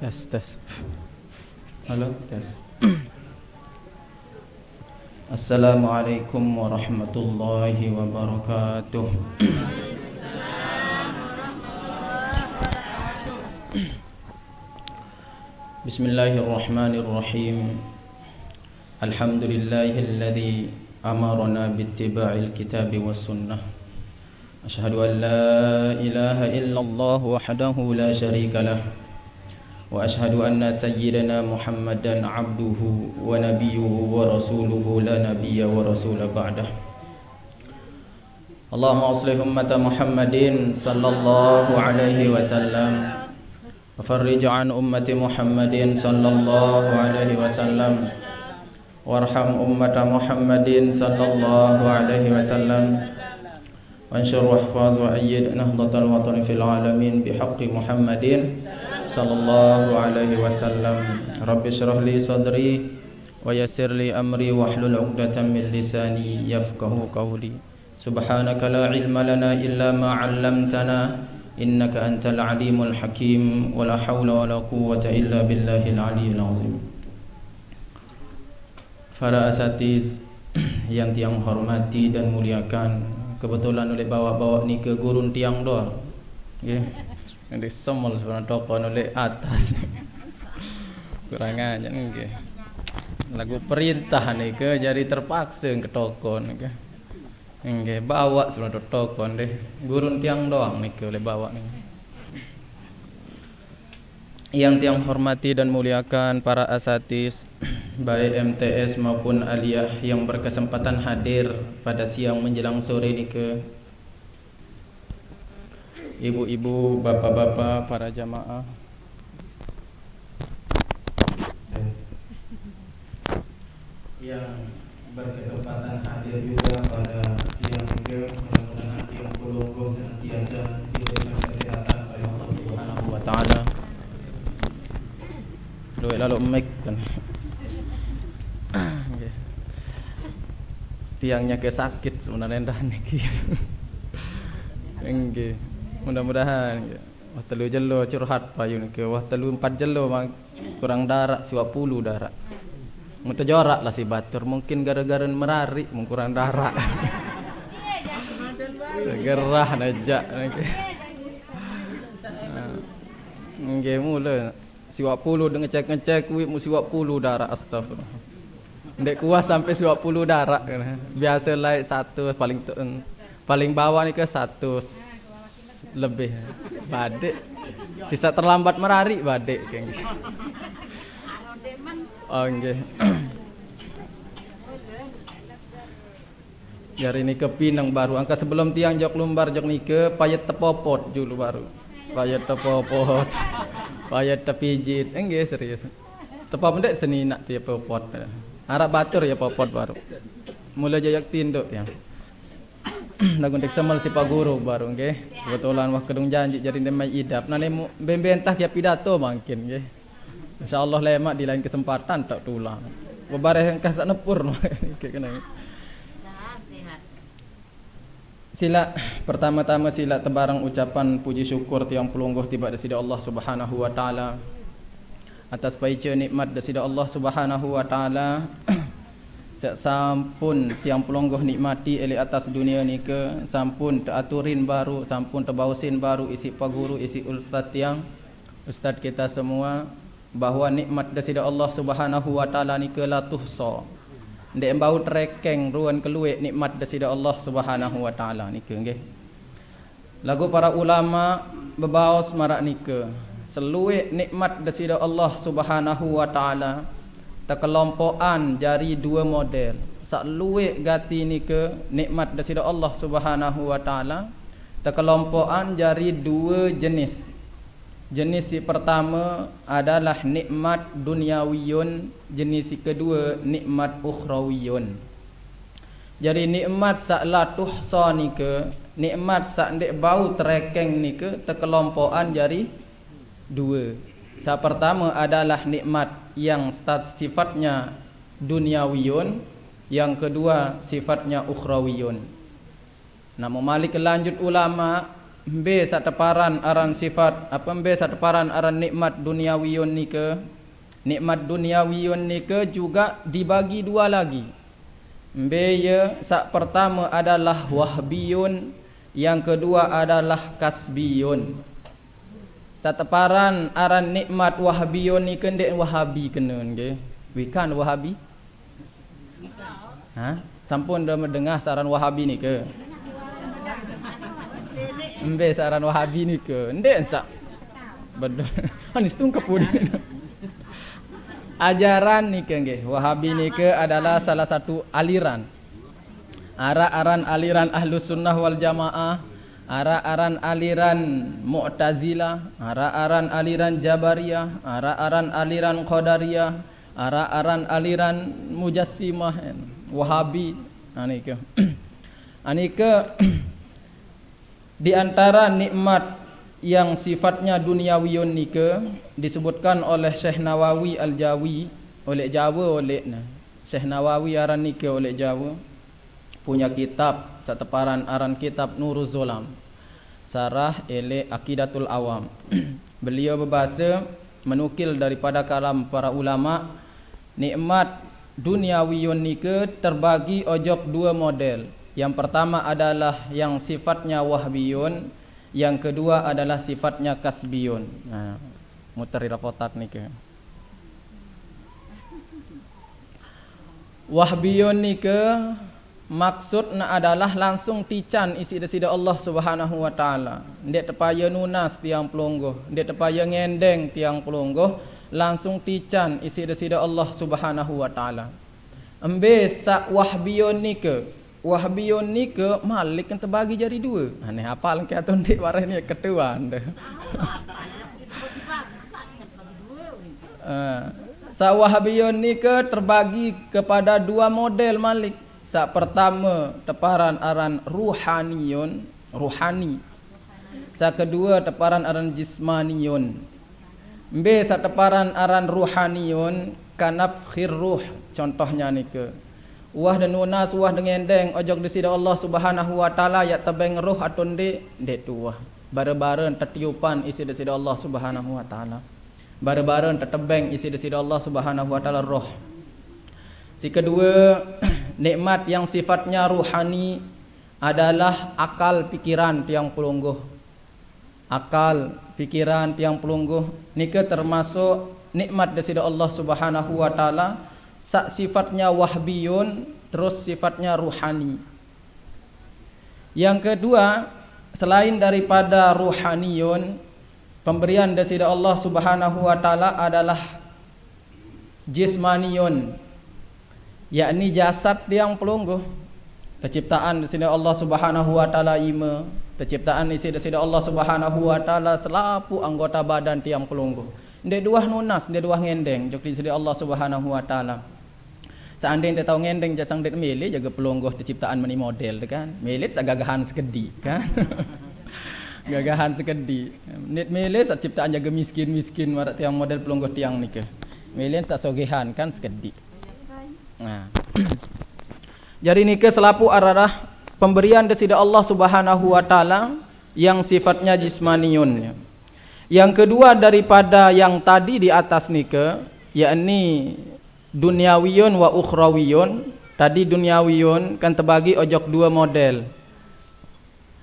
Tes. Halo, tes. Assalamualaikum warahmatullahi wabarakatuh. Bismillahirrahmanirrahim. Alhamdulillahilladzi amarna bittiba'il kitabi was sunnah. Asyhadu an la ilaha illallah wahdahu la syarika lah. Wa ashhadu anna sayyidana Muhammadan abduhu wa nabiyyuhu wa rasuluhu la nabiyya wa rasula ba'dah. Allahumma aslih ummata Muhammadin sallallahu alaihi wasallam wa farrij an ummati Muhammadin sallallahu alaihi wasallam warham ummata Muhammadin sallallahu alaihi wasallam wanshur wahfaz wa ayyid nahdatal watani fil alamin bihaqqi Muhammadin sallallahu alaihi wasallam. Rabbi shrah li sadri wa yassir li amri wahlul 'uqdatam min lisani yafqahu qawli. Subhanaka la ilma lana illa ma 'allamtana innaka antal alimul hakim wa la haula wa la quwwata illa billahil aliyyil azim. Para asatiz yang tiang hormati dan muliakan, kebetulan oleh bawa-bawa ni ke gurun tiang doa. Nggih. Yang disemel sebenarnya toko oleh atas kurang aja nggih. Lagu perintah nih ke jadi terpaksa ke toko nih nggih bawa sebenarnya toko deh gurun tiang doang nih ke oleh bawa nih. Yang tiang hormati dan muliakan para asatiz baik MTS maupun aliyah yang berkesempatan hadir pada siang menjelang sore nih ke, ibu-ibu, bapak-bapak, para jamaah yang berkesempatan hadir juga pada siang ini, mudah-mudahan hati yang pelungguh senantiasa diberikan kesehatan oleh Allah Subhanahu wa taala. Duit lalu mic kan. Tiangnya ke sakit sebenarnya dah niki. Nggih. Mudah-mudahan wah telu jelo curhat payun ke wah telu 4 jelo kurang darat siwa pulu darat muta jorak lah si batur mungkin gara-gara merari kurang darat gerah najak nggih mula siwa pulu ngecek kuwi mu siwa pulu darat astagfirullah ndek kuah sampai siwa pulu darat biasa like 1 paling bawah ni ke 100 lebih badek sisa terlambat merari badek kayak gitu. Oh nggih. Jari ni ke pinang baru angka sebelum tiang jok lumbar jok ni ke payet tepopot dulu baru. Payet tepopot. Payet tepijit. Nggih serius. Tepop ndek seni nak tiap popot. Harap batur ya popot baru. Mula jajak tinduk tiang. Lagu tek semal si Pak Guru baru nggih. Kebetulan wah kedung janji jadi demai idap. Nane bembentah ya pidato mungkin nggih. Insyaallah lemak di lain kesempatan tak tulang. Bebareh engkah sak nepur kena. Sila pertama-tama sila tebarang ucapan puji syukur tiang pelungguh tiba dari Allah Subhanahu wa taala atas paica nikmat dari Allah Subhanahu wa taala. Sampun tiang pelonggoh nikmati eli atas dunia ni ke sampun teraturin baru sampun terbausin baru isi Pak Guru isi ustaz tiang ustaz kita semua bahwa nikmat dari Allah Subhanahu wa taala ni ke la tuhsa ndek embau trekeng ruan keluek nikmat dari Allah Subhanahu wa taala ni ke nggih. Lagu para ulama bebaos marak ni ke seluek nikmat dari Allah Subhanahu wa taala terkelompokan jari 2 model. Sak luwek gati ni ke nikmat dari Allah Subhanahu wa taala terkelompokan jari 2 jenis. Jenis yang pertama adalah nikmat duniawiyun, jenis yang kedua nikmat ukhrawiyun. Jadi nikmat sak la tuhsa ni ke, nikmat sak ndek bau terekeng ni ke terkelompokan jari 2. Yang pertama adalah nikmat yang sifatnya duniawiyun, yang kedua sifatnya ukhrawiyun. Namun malik lanjut ulama Be sateparan aran sifat apa be sateparan aran nikmat duniawiyun ni ke. Nikmat duniawiyun ni ke juga dibagi dua lagi. Be ya sak pertama adalah wahbiyun, yang kedua adalah kasbiyun. Sateparan aran nikmat wahbiyun ni ke ndek wahabi kena nggih. Bukan wahabi? Ha? Sampun dah mendengar saran wahabi ni ke? Embe saran wahabi ni ke? Ndek sak. Betul. Anis tung kepudi. Ajaran ni ke nggih. Wahabi ni ke adalah salah satu aliran. Aran aliran Ahlus Sunnah wal Jamaah, aran aliran Mu'tazilah, aran aliran Jabariyah, aran aliran Qadariyah, aran aliran Mujassimah, Wahabi. Ani ke. Ani ke di antara nikmat yang sifatnya duniawiyun ni ke disebutkan oleh Syekh Nawawi Al-Jawi oleh Jawa oleh Syekh Nawawi aran ni ke oleh Jawa punya kitab sateparan aran kitab Nuruz Zulam Sarah ele Aqidatul Awam. Beliau berbahasa menukil daripada kalam para ulama, nikmat duniawiyun ni ke terbagi ojok dua model. Yang pertama adalah yang sifatnya wahbiyun, yang kedua adalah sifatnya kasbiyun. Nah, muteri rapotat ni ke. Wahbiyun ni ke maksudna adalah langsung tican isi desida Allah Subhanahu wa taala. Ndek tepaya nunas tiang pelonggoh, ndek tepaya ngendeng tiang pelonggoh, langsung tican isi desida Allah Subhanahu wa taala. Embe sak wahbiyun ni ke. Wahbiyun ni ke Malik kan terbagi jadi dua. Aneh hafal ke atau ndek waras ni ketua anda. Sak wahbiyun ni ke terbagi kepada dua model Malik. Sak pertama teparan aran ruhaniyun, ruhani. Sak kedua teparan aran jismaniyun. Mbe sak teparan aran ruhaniyun kanafkhir ruh, contohnya ni ke. Wah dan nunas wah dengan deng ojok desida Allah Subhanahu wa taala ya tebeng roh atau ndek tuah. Bare-baren tertiupan isi desida Allah Subhanahu wa taala. Bare-baren tertebeng isi desida Allah Subhanahu wa taala roh. Si kedua nikmat yang sifatnya ruhani adalah akal pikiran tiang pelungguh. Akal pikiran tiang pelungguh nika termasuk nikmat desida Allah Subhanahu wa taala. Sak sifatnya wahbiyun, terus sifatnya ruhani. Yang kedua, selain daripada ruhaniyun, pemberian desida Allah Subhanahu wa taala adalah jismaniyun, yakni jasad tiang pelungguh. Terciptaan desida Allah Subhanahu wa taala ima, terciptaan isi desida Allah Subhanahu wa taala selapu anggota badan tiang pelungguh. Ndek duah nunas, ndek duah ngendeng jok desida Allah Subhanahu wa taala. Seandainya tahu ngendeng jasang det mele jaga pelonggoh terciptaan meni model kan. Melet sagagahan sekedi kan. Gagahan sekedi. Net mele sak ciptaan jaga miskin-miskin marak tiang model pelonggoh tiang nikah. Melet sak sogehan kan sekedi. Nah. Jadi nikah selapu ararah pemberian desida Allah Subhanahu wa taala yang sifatnya jismaniyun. Yang kedua daripada yang tadi di atas nikah, yakni duniawiyun wa ukhrawiyun. Tadi duniawiyun kan terbagi ojok dua model.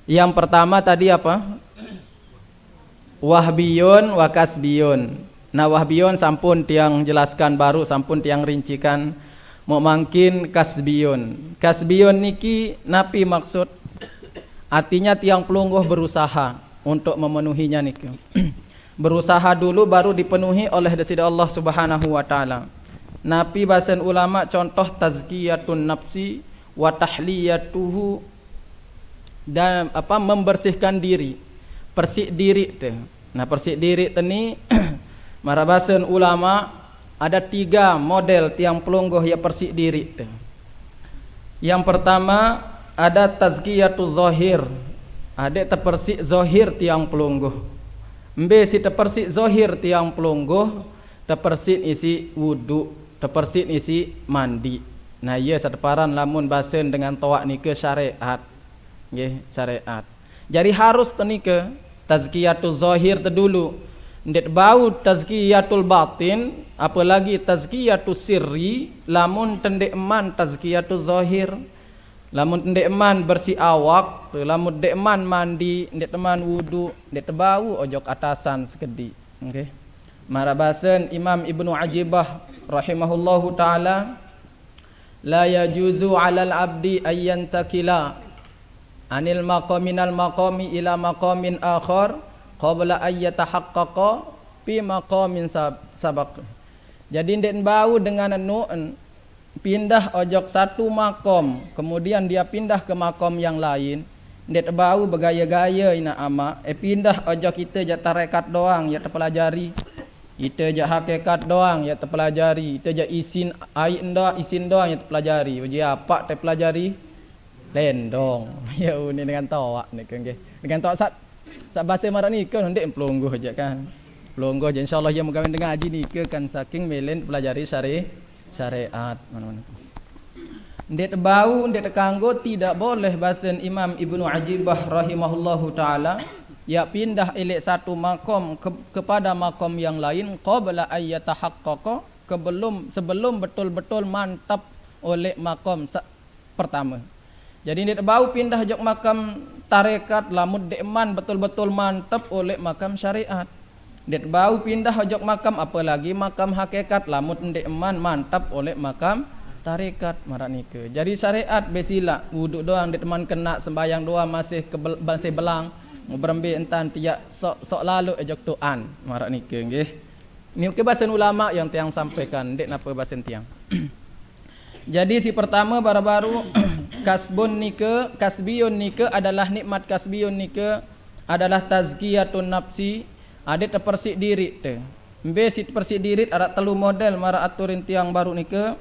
Yang pertama tadi apa? Wahbiyun wa kasbiyun. Nah wahbiyun sampun tiang jelaskan baru, sampun tiang rincikan. Mau mangkin kasbiyun. Kasbiyun niki napi maksud? Artinya tiang pelungguh berusaha untuk memenuhinya niki. Berusaha dulu baru dipenuhi oleh desida Allah Subhanahu wa taala. Napi bahasan ulama contoh tazkiyatun nafsi wa tahliyatuhu, dan apa membersihkan diri, persik diri tu. Nah persik diri tani mara bahasan ulama ada tiga model tiang pelungguh yang persik diri tu. Yang pertama ada tazkiyatu zahir, ada terpersik zahir tiang pelungguh. Mbe si terpersik zahir tiang pelungguh, terpersik isi wudu, terpersit isi mandi. Nah ia seteparan lamun basen dengan toak ni ke syariat. Nggih, syariat. Jadi harus tenika tazkiyatul zahir terdulu. Ndet bau tazkiyatul batin, apalagi tazkiyatul sirri, lamun tendek eman tazkiyatul zahir. Lamun tendek eman bersih awak, lamun dek eman mandi, ndet eman wudu, ndet bau ojok atasan sekedi. Okey. Marabasan Imam Ibnu Ajibah rahimahullahu taala, la yajuzu 'alal 'abdi ayyan takila anil maqaminal maqami ila maqamin akhar qabla ay yatahaqqaqa fi maqamin sabaq. Jadi ndak bau dengan pindah ojok satu makom, kemudian dia pindah ke makom yang lain, ndak bau bergaya-gaya ina ama, pindah ojok kita je tarekat doang ya terpelajari. Kita je hakikat doang ya terpelajari, kita je isin doang ya terpelajari. Uji apa terpelajari? Lendong. Ya ni dengan tawak ni kan nggih. Dengan tawak sat bahasa marak ni kan ndek pelungguh aja kan. Pelungguh je insyaallah ya muka dengan haji ni kan saking melen pelajari syariat mana-mana. Ndek bau ndek kanggo tidak boleh bahasa Imam Ibnu Ajibah rahimahullahu taala ya pindah elek satu makom kepada makom yang lain qabla ayyatahaqqaqa sebelum betul-betul mantap oleh makom pertama. Jadi dia bau pindah jok makam tarekat lamun deman betul-betul mantap oleh makam syariat. Dia bau pindah jok makam apalagi makam hakikat lamun deman mantap oleh makam tarekat maranika. Jadi syariat besila wuduk doang deman kena sembayang doang masih belang berembe entan tiak sok lalu ejok tuan maranika nggih. Ni kebahasan ulama yang tiang sampaikan dek napa bahasan tiang. Jadi si pertama baru-baru kasbiyun nika adalah nikmat kasbiyun nika adalah tazkiyatun nafsi, ada terpersik diri te. Mbe si persik diri ada telu model mara aturin tiang baru nika.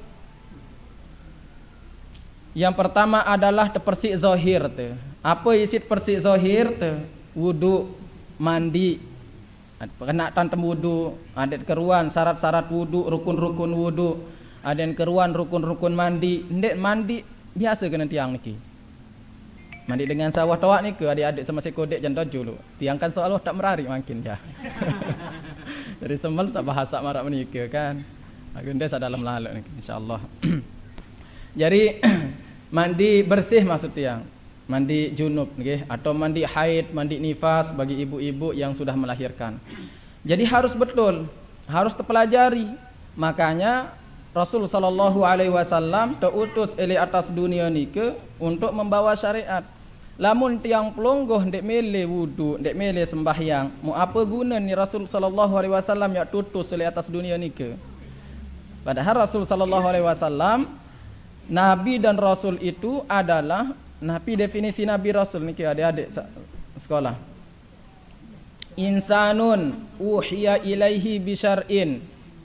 Yang pertama adalah terpersik zahir te. Apa isi persik zahir te? Wudu, mandi, kena tantem wudu, ada keruan syarat-syarat wudu, rukun-rukun wudu, ada keruan rukun-rukun mandi. Ndek mandi biasa kena tiang niki. Mandi dengan sawah tawak ni ke adik-adik sama sekodek jan dulu. Tiang kan soal tak merari makin ya. Dari semal sak bahasa marak menika kan. Agenda sak dalam lalu niki insyaallah. Jadi mandi bersih maksud tiang. Mandi junub nggih atau mandi haid, mandi nifas bagi ibu-ibu yang sudah melahirkan. Jadi harus betul, harus terpelajari. Makanya Rasul sallallahu alaihi wasallam teutus eli atas dunia nike untuk membawa syariat. Lamun tiang pelonggoh ndek mele wudu, ndek mele sembahyang, mau apa guna ni Rasul sallallahu alaihi wasallam yang tutus eli atas dunia nike? Padahal Rasul sallallahu alaihi wasallam nabi dan rasul itu adalah nabi, definisi nabi rasul niki adik-adik sekolah. Insanun uhiya ilaihi bisyar'in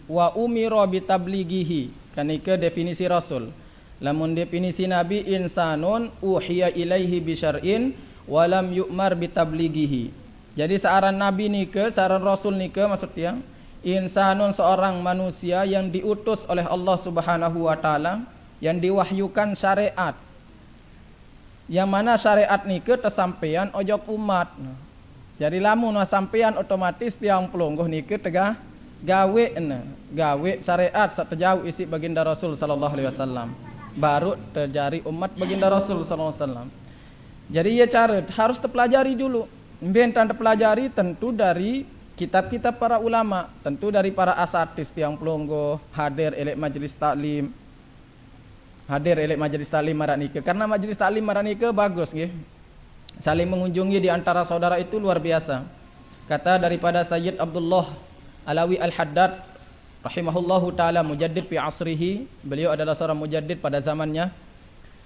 wa umira bitablighihi. Kan iki definisi rasul. Lamun definisi nabi insanun uhiya ilaihi bisyar'in wa lam yu'mar bitablighihi. Jadi searan nabi nike, searan rasul nike maksudnya insanun seorang manusia yang diutus oleh Allah Subhanahu wa taala, yang diwahyukan syariat. Yang mana syariat nike tersampaian ojok umat. Jadi lamun sampean otomatis tiang pelonggoh nike tegah gawe syariat satejauh isi baginda Rasul sallallahu alaihi wasallam. Baru terjadi umat baginda Rasul sallallahu alaihi wasallam. Jadi ya cara harus terpelajari dulu. Bentan terpelajari tentu dari kitab-kitab para ulama, tentu dari para asatis tiang pelonggoh, hadir elek majelis taklim. Hadir elek majelis taklim maranike, karena majelis taklim maranike bagus nggih. Saling mengunjungi di antara saudara itu luar biasa. Kata daripada Sayyid Abdullah Alawi Al-Haddad rahimahullahu taala mujaddid fi asrihi, beliau adalah seorang mujaddid pada zamannya.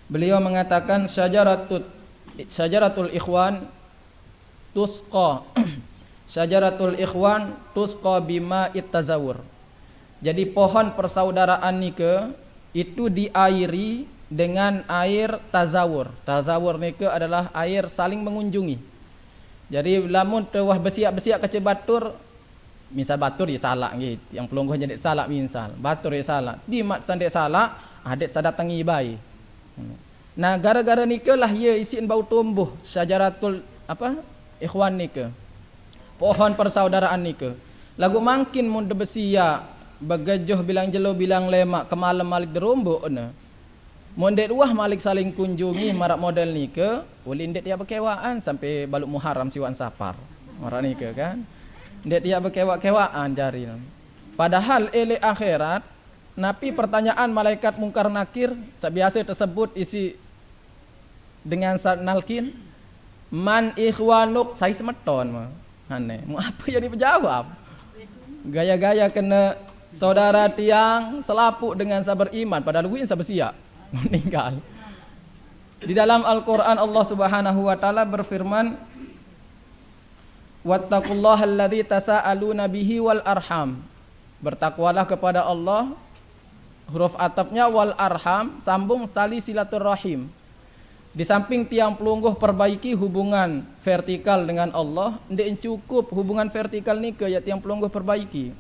Beliau mengatakan syajaratul ikhwan tusqa syajaratul ikhwan tusqa bima ittazawur. Jadi pohon persaudaraan nike itu diairi dengan air tazawur. Tazawur nike adalah air saling mengunjungi. Jadi lamun tewah besiak-besiak kece batur, misal batur ya salak nggih, yang pelonggoh jadi salak misal. Batur ya salak. Di mat sandek salak, adik sadatangi bayi. Nah, gara-gara nike lah ia isin bau tumbuh syajaratul apa ikhwan ni ke, pohon persaudaraan ni ke. Lagu makin mun debesia begejoh bilang jelo bilang lemak kemalam malik derombok na. Mun dek ruah malik saling kunjungi marak model ni ke, ulin dek dia berkewaan sampai baluk Muharram siwan Safar. Marak ni ke kan. Dek dia berkewa-kewaan jari. Padahal elek akhirat, napi pertanyaan malaikat mungkar nakir sebiasa tersebut isi dengan nalkin man ikhwanuk saya semeton mah. Aneh. Mau apa jadi dijawab? Gaya-gaya kena saudara tiang selapuk dengan sabar iman padahal win sabar sia meninggal. Di dalam Al-Qur'an Allah Subhanahu wa taala berfirman wattaqullaha alladzi tasaaluna bihi wal arham. Bertakwalah kepada Allah, huruf atapnya wal arham, sambung tali silaturahim. Di samping tiang pelungguh perbaiki hubungan vertikal dengan Allah, ndak cukup hubungan vertikal ni ke ya tiang pelungguh perbaiki.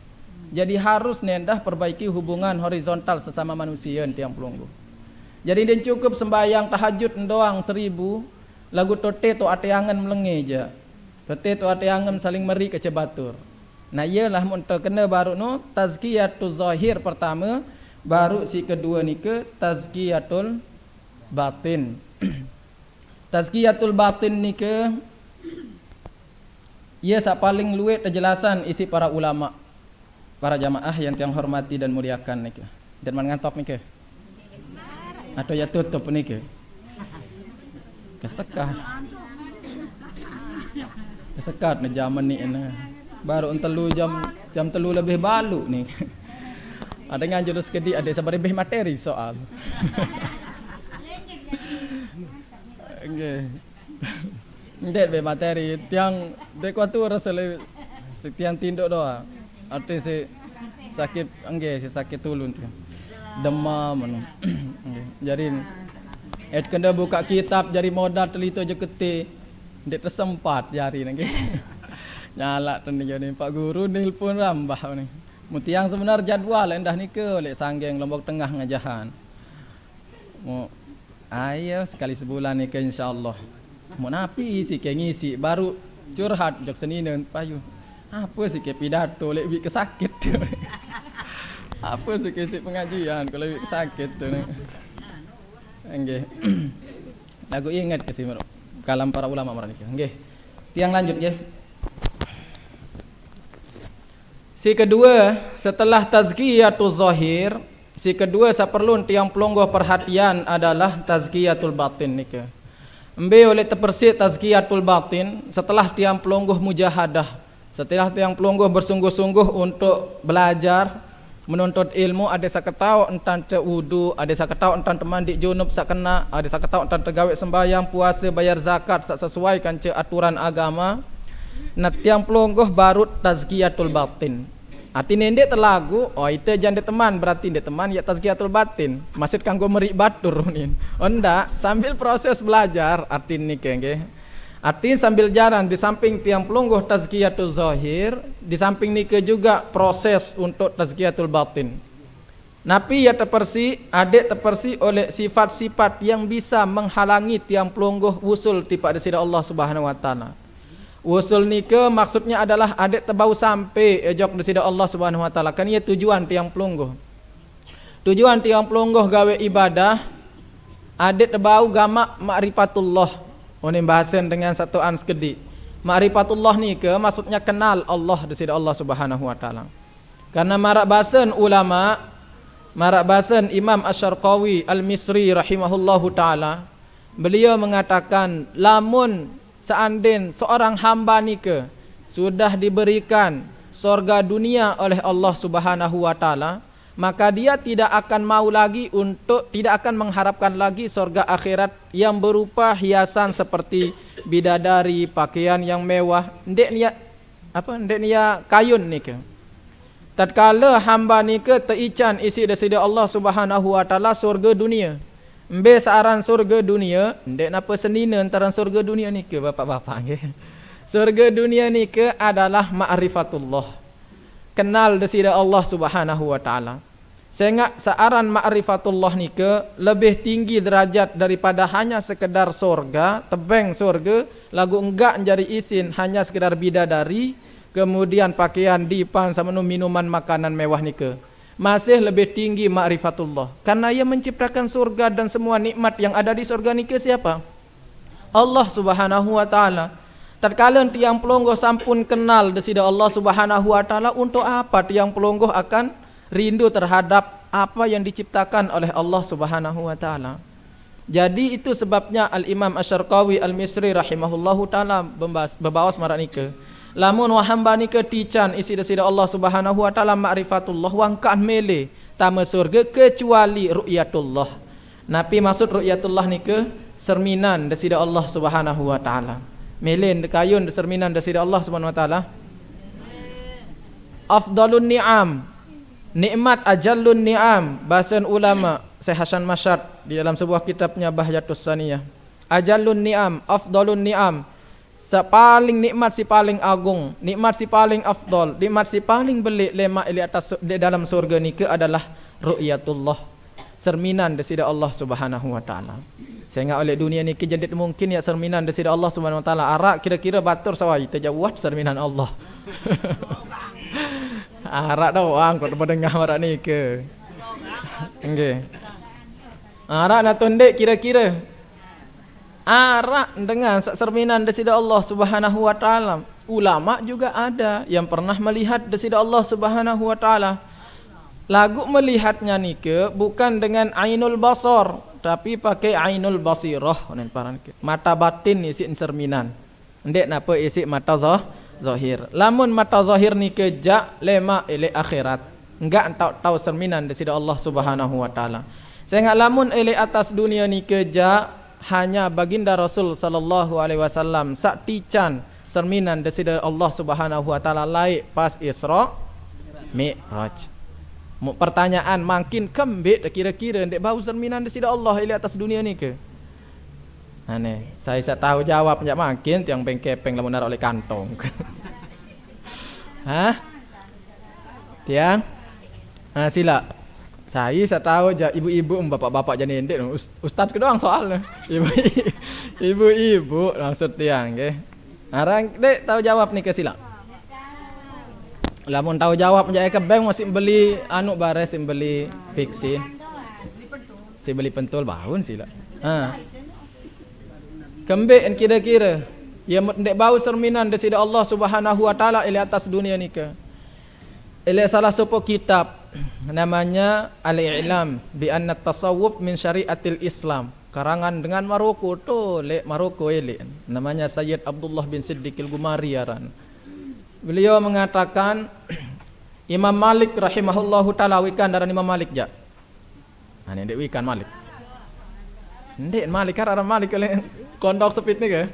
Jadi harus nendah perbaiki hubungan horizontal sesama manusia tiang pelungguh. Jadi ndak cukup sembahyang tahajud doang 1000, lagu tote to ateangan melenge je. Tote to ateangan saling meri ke cebatur. Nah iyalah mun terkena baru no tazkiyatul zahir pertama, baru si kedua ni ke tazkiyatul batin. Tazkiyatul batin ni ke ia sak paling luwet penjelasan isi para ulama, para jamaah yang tiang hormati dan muliakan ni ke. Dan man ngantok ni ke. Atau ya tutup ni ke. Kesekat. Kesekat ni zaman ni na. Baru telu jam telu lebih balu ni. Ada nganjur sekedi ada sabar lebih materi soal. Nggih. Ndek be materi tiang dek waktu rasa le tiang tinduk doa. Arti si sakit nggih si sakit tulun tu. Demam anu. Jadi kena buka kitab jari modal telito je kete. Ndek tersempat jari nggih. Nyala tadi jadi Pak Guru nelpon rambah ni. Mutiang sebenar jadual endah ni ke lek sanggeng Lombok Tengah ngajahan. Mau ayo sekali sebulan ni ke insyaallah. Mau napi si ke ngisi baru curhat jok seninen payu. Apa sih ke pidato lek bi kesakit. Apa sih ke si pengajian kalau bi kesakit tu ni. Nggih. Lagu ingat ke si kalam para ulama marani ke. Nggih. Tiang lanjut nggih. Si kedua setelah tazkiyatul zahir, si kedua saperlun tiang pelonggoh perhatian adalah tazkiyatul batin ni ke. Embe oleh terpersit tazkiyatul batin setelah tiang pelonggoh mujahadah, setelah tiang pelonggoh bersungguh-sungguh untuk belajar menuntut ilmu, ada saketau entan te wudu, ada saketau entan mandi junub sakena, ada saketau entan tegawe sembahyang, puasa, bayar zakat sak sesuai kan aturan agama. Nah tiang pelonggoh baru tazkiyatul batin. Hati nendek terlagu, oh itu jangan teman berarti dia teman ya tazkiyatul batin. Maksud kanggo merik batur ni. Oh ndak, sambil proses belajar arti ni nggih. Arti sambil jalan di samping tiang pelungguh tazkiyatul zahir, di samping ni juga proses untuk tazkiyatul batin. Napi ya terpersi, adik terpersi oleh sifat-sifat yang bisa menghalangi tiang pelungguh wusul tiba di Allah Subhanahu wa taala. Wusul ni ke maksudnya adalah adik terbau sampai ejok di sida Allah Subhanahu wa taala. Kan ia tujuan tiang pelungguh. Tujuan tiang pelungguh gawe ibadah adik terbau gamak ma'rifatullah. Oni bahasan dengan satu sekedi. Ma'rifatullah ni ke maksudnya kenal Allah di sida Allah Subhanahu wa taala. Karena marak bahasan ulama, marak bahasan Imam Asy-Syarqawi Al-Misri rahimahullahu taala, beliau mengatakan lamun seandainya seorang hamba ni ke sudah diberikan sorga dunia oleh Allah Subhanahu wa taala, maka dia tidak akan mau lagi untuk tidak akan mengharapkan lagi sorga akhirat yang berupa hiasan seperti bidadari, pakaian yang mewah, ndek niya kayun ni ke. Tatkala hamba ni ke teican isi desida Allah Subhanahu wa taala sorga dunia. Embe searan surga dunia, ndek napa senina antara surga dunia ni ke bapak-bapak nggih. Surga dunia ni ke adalah ma'rifatullah. Kenal desida Allah Subhanahu wa taala. Sehingga searan ma'rifatullah nika lebih tinggi derajat daripada hanya sekedar surga, tebeng surga, lagu enggak menjadi isin hanya sekedar bidadari, kemudian pakaian dipan sama minuman makanan mewah nika. Masih lebih tinggi ma'rifatullah. Karena ia menciptakan surga dan semua nikmat yang ada di surga nika siapa? Allah Subhanahu wa taala. Tatkala tiang pelonggoh sampun kenal desida Allah Subhanahu wa taala, untuk apa tiang pelonggoh akan rindu terhadap apa yang diciptakan oleh Allah Subhanahu wa taala. Jadi itu sebabnya Al-Imam Asy-Syarqawi Al-Misri rahimahullahu taala berbawas marak nika. Lamun wa hamba nika tican isi desida Allah Subhanahu wa taala ma'rifatullah wangkan mele tama surga kecuali ru'yatullah. Napi maksud ru'yatullah nika cerminan desida Allah Subhanahu wa taala. Melen dekayun cerminan desida Allah Subhanahu wa taala. Afdalun ni'am, nikmat ajallun ni'am, bahasan ulama Syekh Hasan Masyad di dalam sebuah kitabnya Bahjatus Saniyah. Ajallun ni'am, afdalun ni'am, paling nikmat si paling agung, nikmat si paling afdal, nikmat si paling belik lemak di atas di dalam surga ni ke adalah ru'yatullah, cerminan desida Allah Subhanahu wa taala. Sehingga oleh dunia ni jadi mungkin ya cerminan desida Allah Subhanahu wa taala arak kira-kira batur sawai terjawab cerminan Allah. Arak dah orang kau dengar arak ni ke? Okey. Arak nak tundek kira-kira. Arak dengan cerminan desida Allah Subhanahu wa taala. Ulama juga ada yang pernah melihat desida Allah Subhanahu wa taala. Lagu melihatnya ni ke bukan dengan ainul basar, tapi pakai ainul basirah. Mata batin isi cerminan. Ndek napa isi mata zahir. Lamun mata zahir ni kejak lema ele akhirat. Enggak tahu cerminan desida Allah Subhanahu wa taala. Sehingga lamun ele atas dunia ni kejak hanya baginda Rasul sallallahu alaihi wasallam sak tican cerminan desida Allah Subhanahu wa taala laik pas Isra Mi'raj. Pertanyaan makin kembik kira-kira ndek bau cerminan desida Allah ele atas dunia ni ke? Aneh, saya tahu jawab nyak makin tiang bengkepeng lamun narak oleh kantong. Hah? Tiang? Ah sila. Saya tahu ibu-ibu bapak-bapak jadi ndek ustaz ke doang soalnya. Ibu-ibu maksud tiang nggih. Arang dek tahu jawab ni ke sila. Lamun tahu jawab njak ke bank masih beli anu bares beli fiksi. Si beli pentul baun sila. Ha. Kembik kira-kira ya ndek bau cerminan desida Allah Subhanahu wa taala ile atas dunia ni ke. Ile salah satu kitab namanya Al-I'lam bi anna tasawuf min syariatil Islam. Karangan dengan Maroko tu, lek Maroko ile. Namanya Sayyid Abdullah bin Siddiq Al-Gumari aran. Beliau mengatakan Imam Malik rahimahullahu taala wikan daran Imam Malik ja. Ha ni ndek wikan Malik. Ndek Malik kan orang Malik oleh kondok sepit ni ke?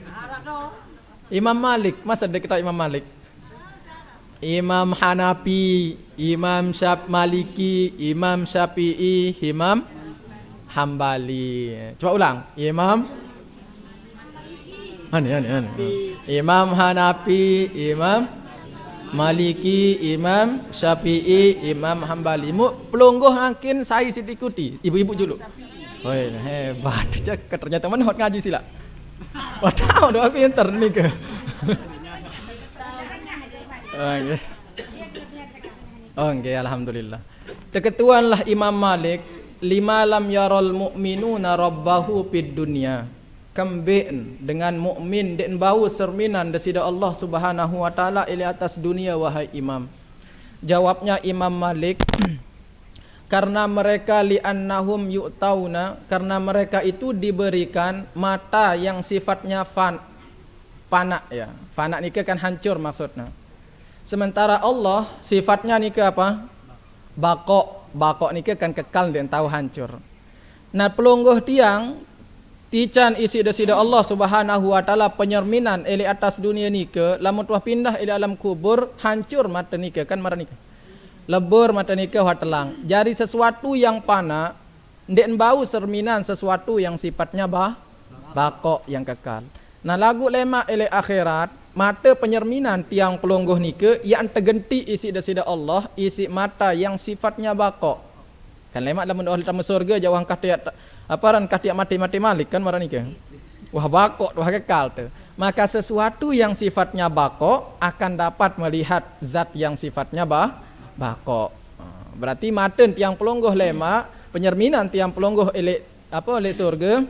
Imam Malik, masa ada kita Imam Malik? Imam Hanafi, Imam Maliki, Imam Syafi'i, Imam Hambali. Coba ulang. Imam Imam Hanafi, Imam Maliki, Imam Syafi'i, Imam Hambali. Mu pelungguh mungkin saya ikuti. Ibu-ibu dulu. Oi, hebat. Cakap ternyata mana hot ngaji sila. Wah, tahu doa pinter ni ke. Okey. Okey, alhamdulillah. Keketuanlah Imam Malik, lima lam yaral mu'minuna rabbahu fid dunya. Kembin dengan mukmin den bau cerminan desida Allah Subhanahu wa taala ile atas dunia wahai Imam. Jawabnya Imam Malik karena mereka li'annahum yu'tauna, karena mereka itu diberikan mata yang sifatnya fana ya. Fana ni kan hancur maksudnya. Sementara Allah sifatnya ni apa? Baqo ni kan kekal dan tahu hancur. Nah pelungguh tiang tican isi desida Allah Subhanahu wa taala penyerminan eli atas dunia ni ke lamun tuah pindah eli alam kubur hancur mata ni kan marah ni. Lebur mata nikah telang. Jadi sesuatu yang pana ndek bau cerminan sesuatu yang sifatnya baqo yang kekal. Nah lagu lema ele akhirat mata penyerminan tiang pelungguh nikah yang tergenti isi desida Allah isi mata yang sifatnya baqo. Kan lemak lamun ahli tamu surga jauh angkah tiap apa ran kah tiap mati malik kan marani ke. Wah bakok wah kekal tu. Maka sesuatu yang sifatnya bakok akan dapat melihat zat yang sifatnya bakok. Berarti maten tiang pelonggoh lemak, penyerminan tiang pelonggoh elek apa oleh surga.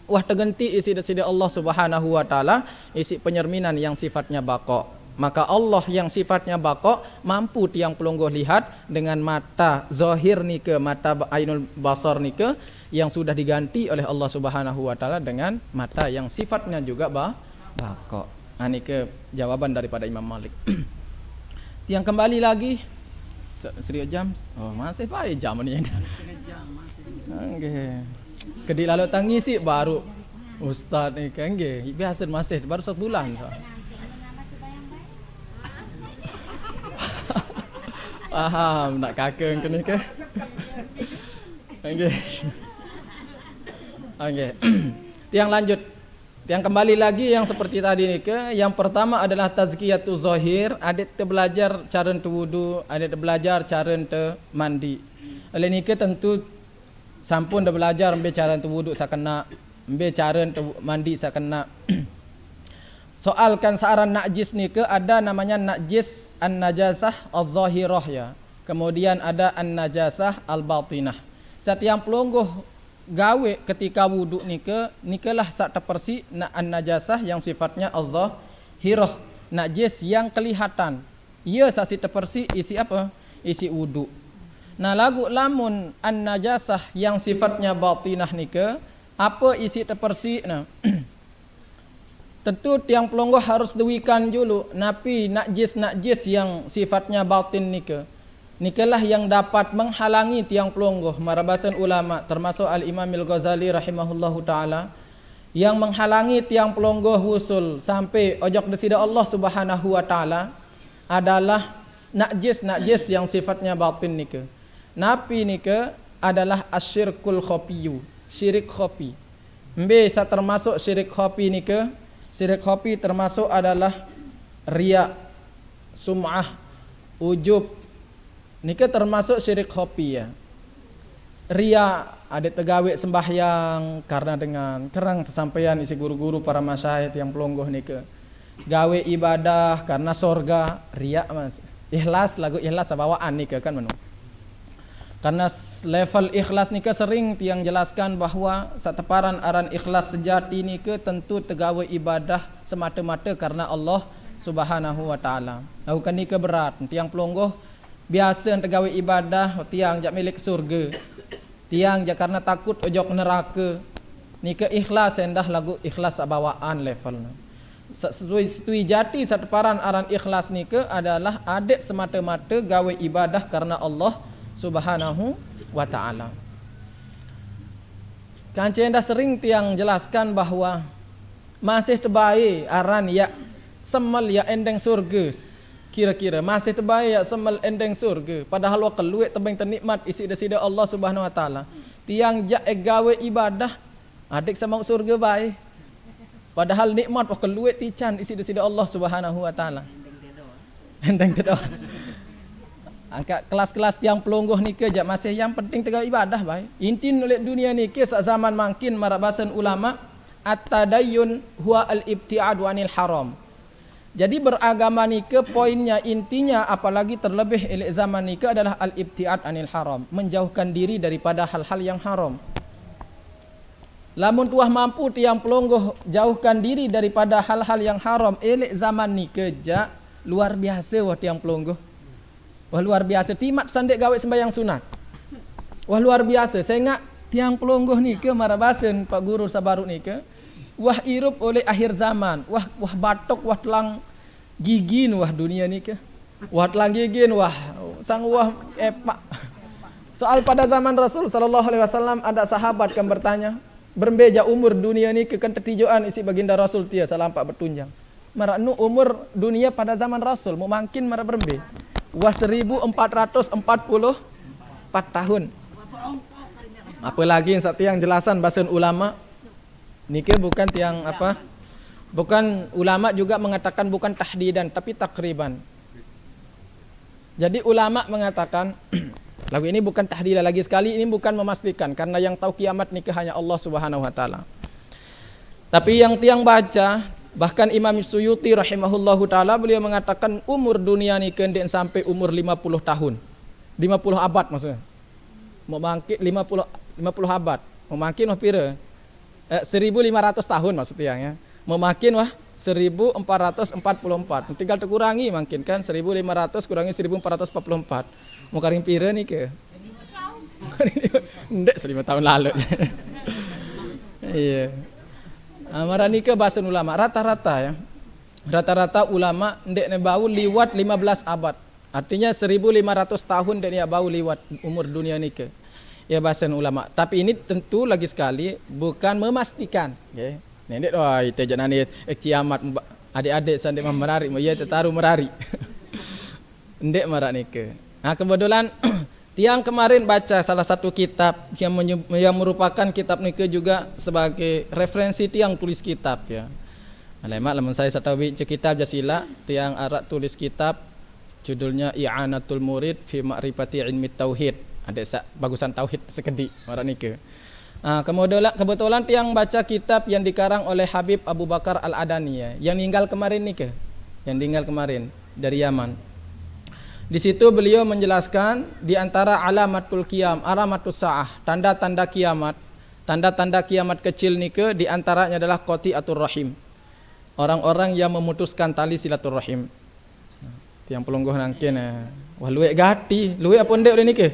Wah tergenti isi desida Allah Subhanahu wa taala isi penyerminan yang sifatnya bakok. Maka Allah yang sifatnya bakok mampu tiang pelonggoh lihat dengan mata zahir ni ke mata ainul basar ni ke yang sudah diganti oleh Allah Subhanahu wa taala dengan mata yang sifatnya juga bakok. Ini ke jawaban daripada Imam Malik. Tiang kembali lagi serius jam. Oh masih baik jam ni. Okey. Kedi lalu tangisi baru ustaz ni kan nggih. Biasa masih baru 1 bulan. Faham nak kakek ke ni ke? Okey. Okey. Yang lanjut. Yang kembali lagi yang seperti tadi ni ke, yang pertama adalah tazkiyatu zahir, adik te belajar cara te wudu, adik te belajar cara te mandi. Oleh ni ke tentu sampun dah belajar ambil cara te wudu sakena, ambil cara te mandi sakena. Soalkan searan najis ni ke ada namanya najis an-najasah az-zahirah ya. Kemudian ada an-najasah al-batinah. Setiap pelonggoh gawe ketika wuduk ni ke nikelah sak terpersi nak an-najasah yang sifatnya az-zahirah, najis yang kelihatan. Ia sak si terpersi isi apa? Isi wuduk. Nah lagu lamun an-najasah yang sifatnya batinah ni ke apa isi terpersi nah. Tentu tiang pelonggoh harus dewikan dulu napi najis yang sifatnya batin nika. Nikalah yang dapat menghalangi tiang pelonggoh marabasan ulama termasuk Al-Imam Al-Ghazali rahimahullahu taala yang menghalangi tiang pelonggoh wusul sampai ojok desida Allah Subhanahu wa taala adalah najis yang sifatnya batin nika. Napi nika adalah asyirkul khafiyu, syirik khafi. Mbe sa termasuk syirik khafi nika. Syirik khafi termasuk adalah riya, sum'ah, ujub. Nika termasuk syirik khafi ya. Riya ada tegawe sembahyang karena dengan kerang tersampaian isi guru-guru para masyayikh yang pelonggoh nika. Gawe ibadah karena sorga, riya mas. Ikhlas lagu ikhlas bawaan nika kan menu. Karena level ikhlas ni ke sering tiang jelaskan bahawa sateparan aran ikhlas sejati ni ke tentu tegawe ibadah semata-mata karena Allah Subhanahu wa taala. Bukan ni ke berat. Tiang pelonggoh biasa tegawe ibadah tiang jak milik surga. Tiang jak karena takut ojok neraka. Ni ke ikhlas endah lagu ikhlas bawaan level. Sesuai jati sateparan aran ikhlas ni ke adalah adik semata-mata gawe ibadah karena Allah Subhanahu wa ta'ala. Kancen dah sering tiang jelaskan bahawa masih terbaik aran ya semal ya endeng surga. Kira-kira masih terbaik ya semal endeng surga. Padahal wa keluik tebing ternikmat isi desida Allah Subhanahu wa ta'ala. Tiang jak gawe ibadah adik sama surga baik. Padahal nikmat wa keluik tican isi desida Allah Subhanahu wa ta'ala. Endeng tedo. Angkat kelas-kelas tiang pelonggoh ni ke jak masih yang penting tegawe ibadah baik. Intin oleh dunia ni ke sak zaman makin marabasan ulama at-tadayyun huwa al-ibtiad anil haram. Jadi beragama ni ke poinnya intinya apalagi terlebih elek zaman ni ke adalah al-ibtiad anil haram, menjauhkan diri daripada hal-hal yang haram. Lamun tuah mampu tiang pelonggoh jauhkan diri daripada hal-hal yang haram elek zaman ni ke jak luar biasa wah tiang pelonggoh. Wah luar biasa timat sandek gawe sembahyang sunat. Wah luar biasa. Saya ingat tiang pelonggoh ni ke marabasen Pak Guru Sabaruk ni ke. Wah irup oleh akhir zaman. Wah batok wah telang gigin wah dunia ni ke. Wah telang gigin wah sang wah epak. Soal pada zaman Rasul sallallahu alaihi wasallam ada sahabat yang bertanya, berbeja umur dunia ni ke kan tertijuan isi baginda Rasul tia salampak bertunjang. Maraknu umur dunia pada zaman Rasul mau makin mara berbe. Wah 1444 tahun. Apalagi yang jelasan bahasan ulama. Niki bukan tiang apa? Bukan ulama juga mengatakan bukan tahdidan tapi takriban. Jadi ulama mengatakan Lagu ini bukan tahdilah lagi sekali, ini bukan memastikan karena yang tahu kiamat ni hanya Allah Subhanahu wa taala. Tapi yang tiang baca, bahkan Imam Suyuti rahimahullahu taala beliau mengatakan umur dunia ni kendek sampai umur 50 tahun. 50 abad maksudnya. Mau bangkit 50 abad. Mau makin wah pira? 1500 tahun maksudnya ya. Mau makin wah 1444. Tinggal terkurangi makin kan 1500 kurangi 1444. Mau karing pira ni ke? Ndek 5 tahun lalu. Iya. Amara ni ke bahasa ulama rata-rata ya. Rata-rata ulama ndek ne bau liwat 15 abad. Artinya 1500 tahun ndek ne bau liwat umur dunia ni ke. Ya bahasa ulama. Tapi ini tentu lagi sekali bukan memastikan, okay. Nendek doa itu jangan ni kiamat adik-adik sandek merari, ya tertaru merari. Ndek marak ni ke. Nah kebetulan tiang kemarin baca salah satu kitab yang merupakan kitab nike juga sebagai referensi tiang tulis kitab ya. Alamak lamun saya satawi kitab jasila tiang arak tulis kitab judulnya I'anatul Murid fi Ma'rifati Ilmi Tauhid. Ada bagusan tauhid sekedik marak nike. Kebetulan tiang baca kitab yang dikarang oleh Habib Abu Bakar Al-Adani ya, yang tinggal kemarin nike. Yang tinggal kemarin dari Yaman. Di situ beliau menjelaskan di antara alamatul qiyam, alamatus saah, tanda-tanda kiamat. Tanda-tanda kiamat kecil nike di antaranya adalah qati'atur rahim. Orang-orang yang memutuskan tali silaturahim. Tiang pelungguh nangkin wah luwek gati, luwek apa ndek oleh nike?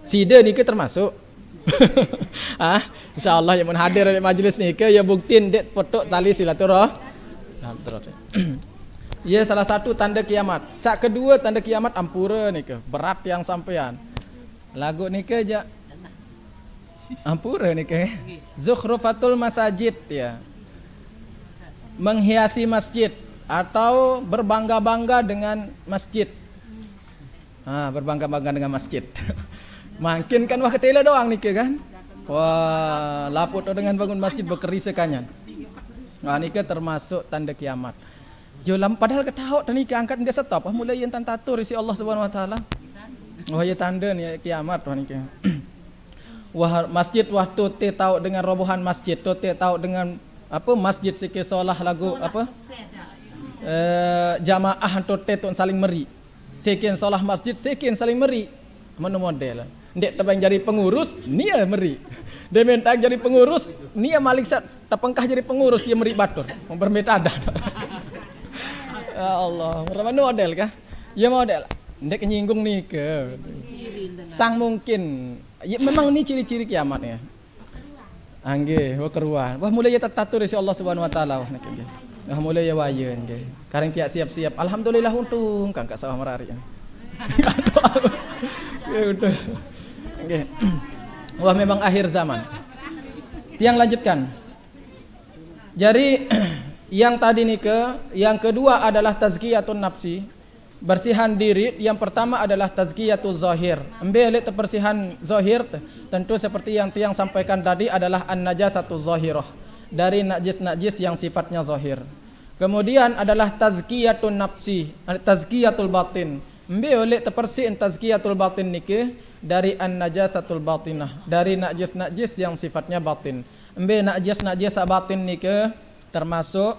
Sida nike termasuk. Insyaallah yang hadir di majlis nike ya buktiin ndek potok tali silaturahim. Ya salah satu tanda kiamat. Sak kedua tanda kiamat ampura ni ke, berat yang sampean. Lagu ni ke aja. Ampura ni ke. Zukhrufatul masajid ya. Menghiasi masjid atau berbangga-bangga dengan masjid. Berbangga-bangga dengan masjid. Makin kan wah ketela doang ni ke kan. Wah, laput dengan bangun masjid berkeri sekanyan. Nah ni ke termasuk tanda kiamat. Jolam padahal ketahu tadi keangkat dia stop. Mulai yang tantatur isi Allah Subhanahu wa taala. Wah ya tanda ni kiamat wah ni ke. Wah masjid waktu te tahu dengan robohan masjid, tu te tahu dengan apa masjid sikit solah lagu apa? Jamaah tu te tu saling meri. Sekian solah masjid, sekian saling meri. Mana model? Ndek tabang jadi pengurus, nia meri. Dia minta jadi pengurus, nia malik sat tapengkah jadi pengurus ia meri batur. Mempermetadan. Ya Allah, mana model kah? Ya model. Ndek nyinggung ni ke. Sang mungkin. Ya memang ni ciri-ciri kiamat ya. Angge, wah keruan. Wah mulai ya tatur si Allah Subhanahu wa taala wah nak nge. Wah mulai ya waya nge. Karang tiak siap-siap. Alhamdulillah untung kang kak sawah merari. Ya udah. Nge. Wah memang akhir zaman. Tiang lanjutkan. Jadi yang tadi ni yang kedua adalah tazkiyatun nafsi, bersihan diri. Yang pertama adalah tazkiyatul zahir. Ambil persihan zahir tentu seperti yang tiang sampaikan tadi adalah an-najasatu zahirah, dari najis-najis yang sifatnya zahir. Kemudian adalah tazkiyatun nafsi, tazkiyatul batin. Ambil terpersihin tazkiyatul batin niki dari an-najasatul batinah, dari najis-najis yang sifatnya batin. Ambil najis-najis batin niki termasuk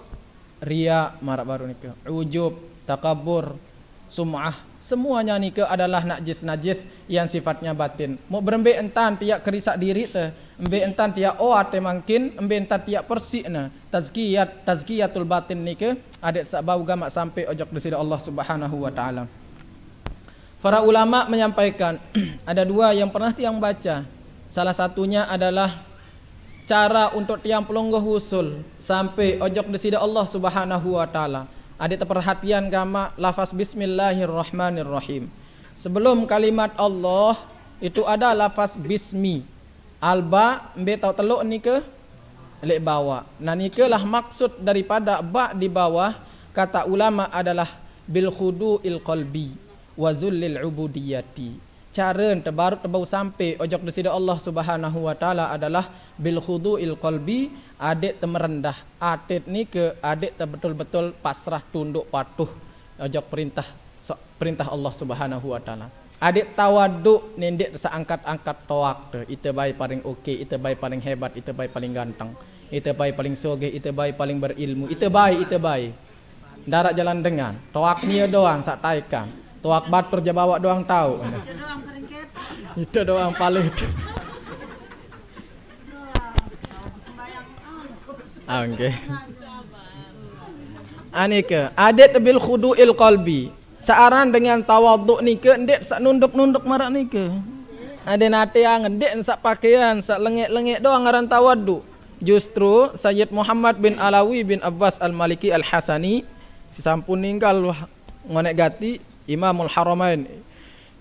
riya marak baru ni ke, ujub, takabur, sum'ah, semuanya ni ke adalah najis-najis yang sifatnya batin. Mau berembe entan tiak kerisak diri te, embe entan tiak oat te mungkin, embe entan tiak persik na. Tazkiyatul batin ni ke adik sabau gamak sampai ojok desida Allah Subhanahu wa taala. Para ulama menyampaikan ada dua yang pernah tiang baca. Salah satunya adalah cara untuk tiang pelonggoh usul sampai ojok desida Allah Subhanahu wa taala. Ada perhatian gama lafaz bismillahirrahmanirrahim. Sebelum kalimat Allah itu ada lafaz bismi. Alba mbe tau teluk ni ke lek bawah. Nah ni ke lah maksud daripada ba di bawah kata ulama adalah bil khudu'il qalbi wa zullil ubudiyati. Cara terbau sampai ojok desida Allah Subhanahu wa taala adalah bil khudu'il qalbi, adik temerendah atit ni ke adik betul-betul pasrah tunduk patuh ojok perintah Allah Subhanahu wa taala. Adik tawaduk ni ndik seangkat-angkat toak tu. Ita bayi paling okey, ita bayi paling hebat, ita bayi paling ganteng. Ita bayi paling sogeh, ita bayi paling berilmu. Ita bayi. Darat jalan dengan. Toak ni doang sak taikan. Toak batur je bawa doang tahu. Itu doang paling. Okey. Ani ke adik bil khudu'il qalbi. Searan dengan tawaduk ni ke ndik sak nunduk-nunduk marak ni ke. Ada nate angen ndik sak pakaian, sak lengek-lengek doang ngaran tawaduk. Justru Sayyid Muhammad bin Alawi bin Abbas Al-Maliki Al-Hasani si sampun ninggal ngonek gati Imamul Haramain.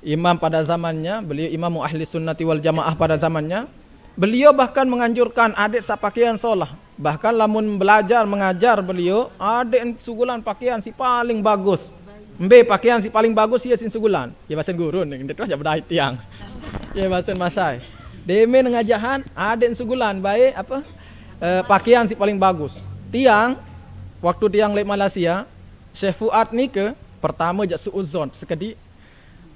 Imam pada zamannya, beliau imam ahli sunnati wal jamaah pada zamannya. Beliau bahkan menganjurkan adik sak pakaian solah. Bahkan lamun belajar mengajar beliau, adik sugulan pakaian si paling bagus. Mbe pakaian si paling bagus ia sin sugulan. Ya basen gurun ning det aja bedai tiang. Ya basen masai. Deme ngajahan adik sugulan baik apa? Pakaian si paling bagus. Tiang waktu tiang lek Malaysia, Syekh Fuad ni ke pertama jak suuzon sekedi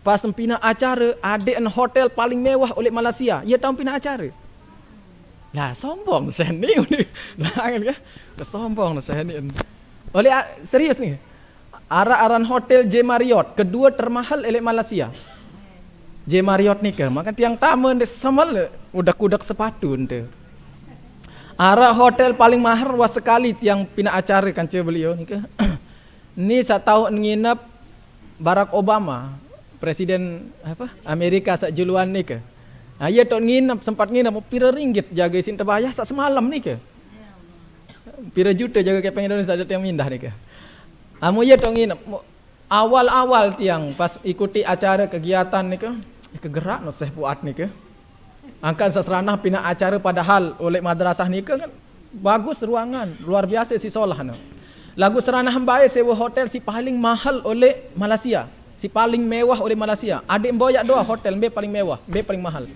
pas pina acara adik en hotel paling mewah oleh Malaysia. Ia tahu pina acara. Lah sombong saya ni. Lah kan ke? Kesombong saya ni. Oleh serius ni. Aran hotel J Marriott kedua termahal oleh Malaysia. J Marriott ni ke maka tiang tamu ndek samal udak-udak sepatu ente. Ara hotel paling mahal was sekali tiang pina acara kan beliau ni ke. Ni saya tahu nginep Barack Obama, presiden apa? Amerika sak juluan ni ke. Ia tok nginep sempat nginep pira ringgit jaga isin terbayar sak semalam ni ke. Pira juta jaga kepeng Indonesia ada yang mindah ni ke. Amu ye tong nginep awal-awal tiang pas ikuti acara kegiatan ni ke kegerak no Syekh Fuad ni ke angkat sasranah pina acara padahal oleh madrasah ni ke kan bagus ruangan luar biasa si solah no lagu seranah bae sewa hotel si paling mahal oleh Malaysia si paling mewah oleh Malaysia adik mboyak doa hotel mbe paling mewah mbe paling mahal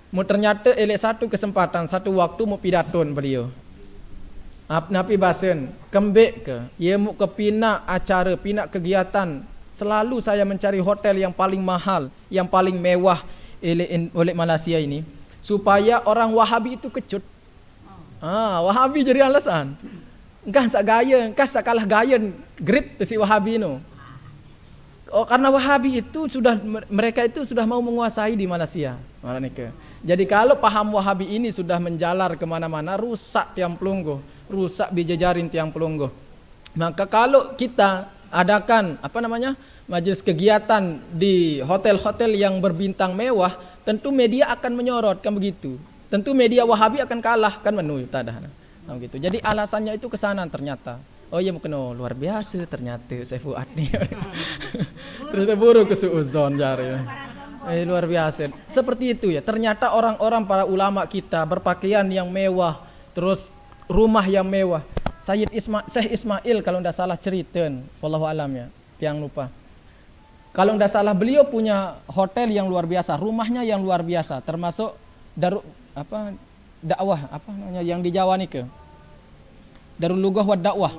mu ternyata elek satu kesempatan satu waktu mu pidaton beliau Napi basen kembek ke ia mu ke pina acara pina kegiatan selalu saya mencari hotel yang paling mahal yang paling mewah oleh Malaysia ini supaya orang Wahabi itu kecut. Wahabi jadi alasan. Engkah sak gaya, engkah sak kalah gaya grip si Wahabi no. Oh, karena Wahabi itu sudah mereka itu sudah mau menguasai di Malaysia. Jadi kalau paham Wahabi ini sudah menjalar kemana-mana rusak tiang pelunggu. Rusak bijajarin tiang pelunggu. Maka kalau kita adakan majelis kegiatan di hotel-hotel yang berbintang mewah, tentu media akan menyorot kan begitu. Tentu media Wahabi akan kalah kan menu tadah. Begitu. Jadi alasannya itu kesana ternyata. Oh iya mungkin luar biasa ternyata Syekh Fuad ni. Ternyata buruk kesuuzon jari. Luar biasa. Seperti itu ya. Ternyata orang-orang para ulama kita berpakaian yang mewah, terus rumah yang mewah. Syekh Ismail kalau ndak salah ceriten, wallahu alam ya, tiang lupa. Kalau ndak salah beliau punya hotel yang luar biasa, rumahnya yang luar biasa, termasuk dakwah yang di Jawa nih ke. Darul Lughah wa Dakwah.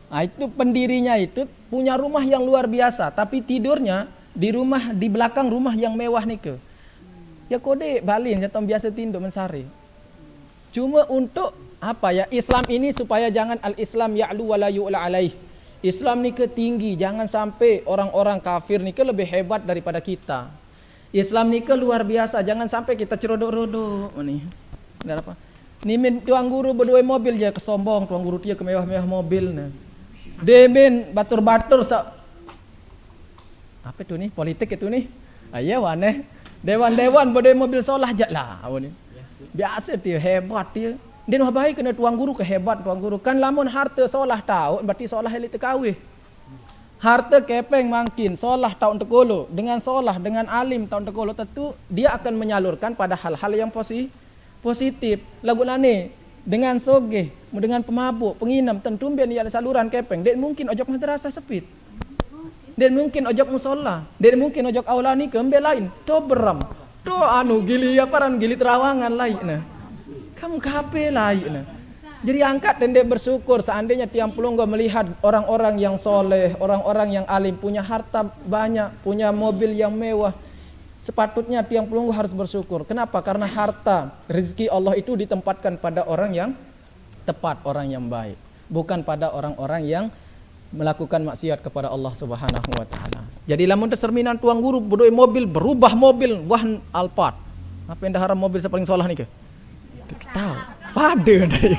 Nah, itu pendirinya itu punya rumah yang luar biasa, tapi tidurnya di rumah di belakang rumah yang mewah nih ke. Ya kode balin ya biasa tinduk mensari. Cuma untuk Islam ini supaya jangan al-Islam ya'lu wa la yu'la alaih. Islam ni ke tinggi, jangan sampai orang-orang kafir ni ke lebih hebat daripada kita. Islam ni ke luar biasa, jangan sampai kita cerodok-rodok ni. Enggak apa. Ni tuang guru berdua mobil je kesombong, tuang guru dia ke mewah-mewah mobil ni. Demen batur-batur apa tu ni? Politik itu ni. Ya waneh. Dewan-dewan berdua mobil solah je lah ni. Biasa dia hebat dia. Dia noh baik kena tuang guru kehebat tuang guru kan lamun harta solah tahun berarti solah elit tekawih. Harta kepeng mangkin solah tahun tekolo dengan solah dengan alim tahun tekolo tentu dia akan menyalurkan pada hal-hal yang positif. Lagu lane dengan sogeh dengan pemabuk penginam tentu biar dia ada saluran kepeng. Dia mungkin ojok madrasah sepit. Dia mungkin ojok musola. Dia mungkin ojok aula ni ke ambil lain. To beram. To gili aparan gili terawangan lain nah. Kamu kape lain. Jadi angkat dan dia bersyukur seandainya tiang pelunggu melihat orang-orang yang soleh, orang-orang yang alim punya harta banyak, punya mobil yang mewah. Sepatutnya tiang pelunggu harus bersyukur. Kenapa? Karena harta, rezeki Allah itu ditempatkan pada orang yang tepat, orang yang baik, bukan pada orang-orang yang melakukan maksiat kepada Allah Subhanahu wa taala. Jadi lamun cerminan tuang guru bodoi mobil berubah mobil wah Alphard. Apa yang haram mobil paling salah nih ke? Tahu. Pada dari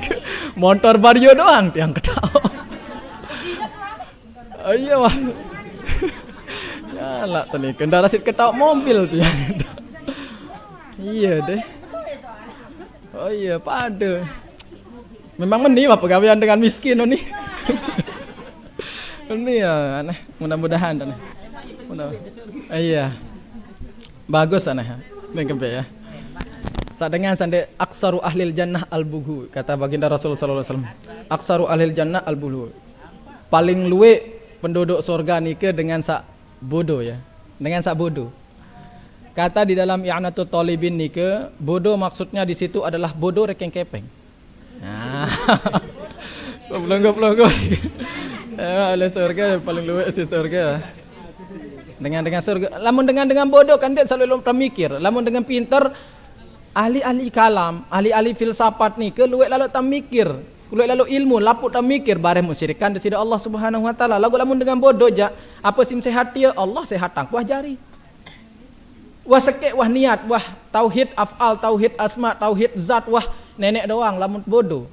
motor Vario doang tiang ketahu. Oh iya wah. Ya lah tadi kendaraan sit ketahu mobil tiang. Iya deh. Oh iya pada. Memang meni apa pegawaian dengan miskin nih. Ini ya aneh. Mudah-mudahan aneh. Iya. Bagus aneh. Dengan ya. Sadengan sande aksaru ahlil jannah al-bughu, kata baginda Rasul sallallahu alaihi wasallam. Aksaru ahlil jannah al-bughu. Paling luwe penduduk surga nike dengan sak bodoh ya. Dengan sak bodoh. Kata di dalam I'natul Talibin nike, bodoh maksudnya di situ adalah bodoh rekeng kepeng. Nah. Goblok-goblok. Oleh surga paling luwe si surga. Dengan surga. Lamun dengan bodoh kan dia selalu mikir. Lamun dengan pinter ahli-ahli kalam, ahli-ahli filsafat ni ke luwek lalu tak mikir, luwek lalu ilmu laput tak mikir bareh musyrikan di sida Allah Subhanahu wa taala. Lagu lamun dengan bodoh ja, apa sim sehat dia Allah sehat tang wah jari. Wah sekek wah niat, wah tauhid afal, tauhid asma, tauhid zat wah nenek doang lamun bodoh.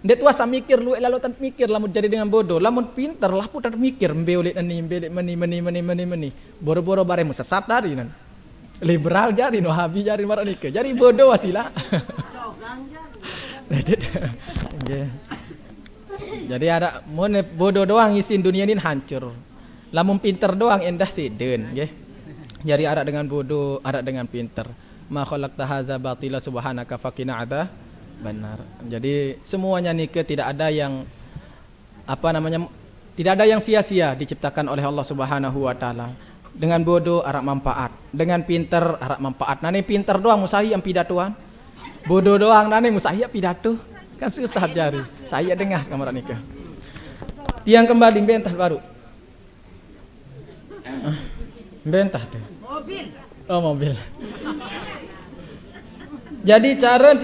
Dia tua sa mikir luwek lalu tak mikir lamun jadi dengan bodoh. Lamun pinter laput tak mikir mbeulit ni mbeulit meni. Boro-boro bareh sesat dari nan. Liberal jadi, Wahabi jadi marah nikah. Jadi bodoh wasila. Jadi ada mun bodoh doang isin dunia ini hancur. Lamun pinter doang endah siden, nggih. Jadi ada dengan bodoh, ada dengan pinter. Ma khalaqta hadza batila subhanaka faqina adza benar. Jadi semuanya nikah tidak ada yang tidak ada yang sia-sia diciptakan oleh Allah Subhanahu wa taala. Dengan bodoh arak manfaat, dengan pinter arak manfaat. Nane pinter doang musahi yang pidatoan, bodoh doang nane musahi pidato, kan susah jari. Saya dengar kamar nikah. Tiang kembali bentah baru. Bentah deh. Mobil. Oh mobil. Jadi cara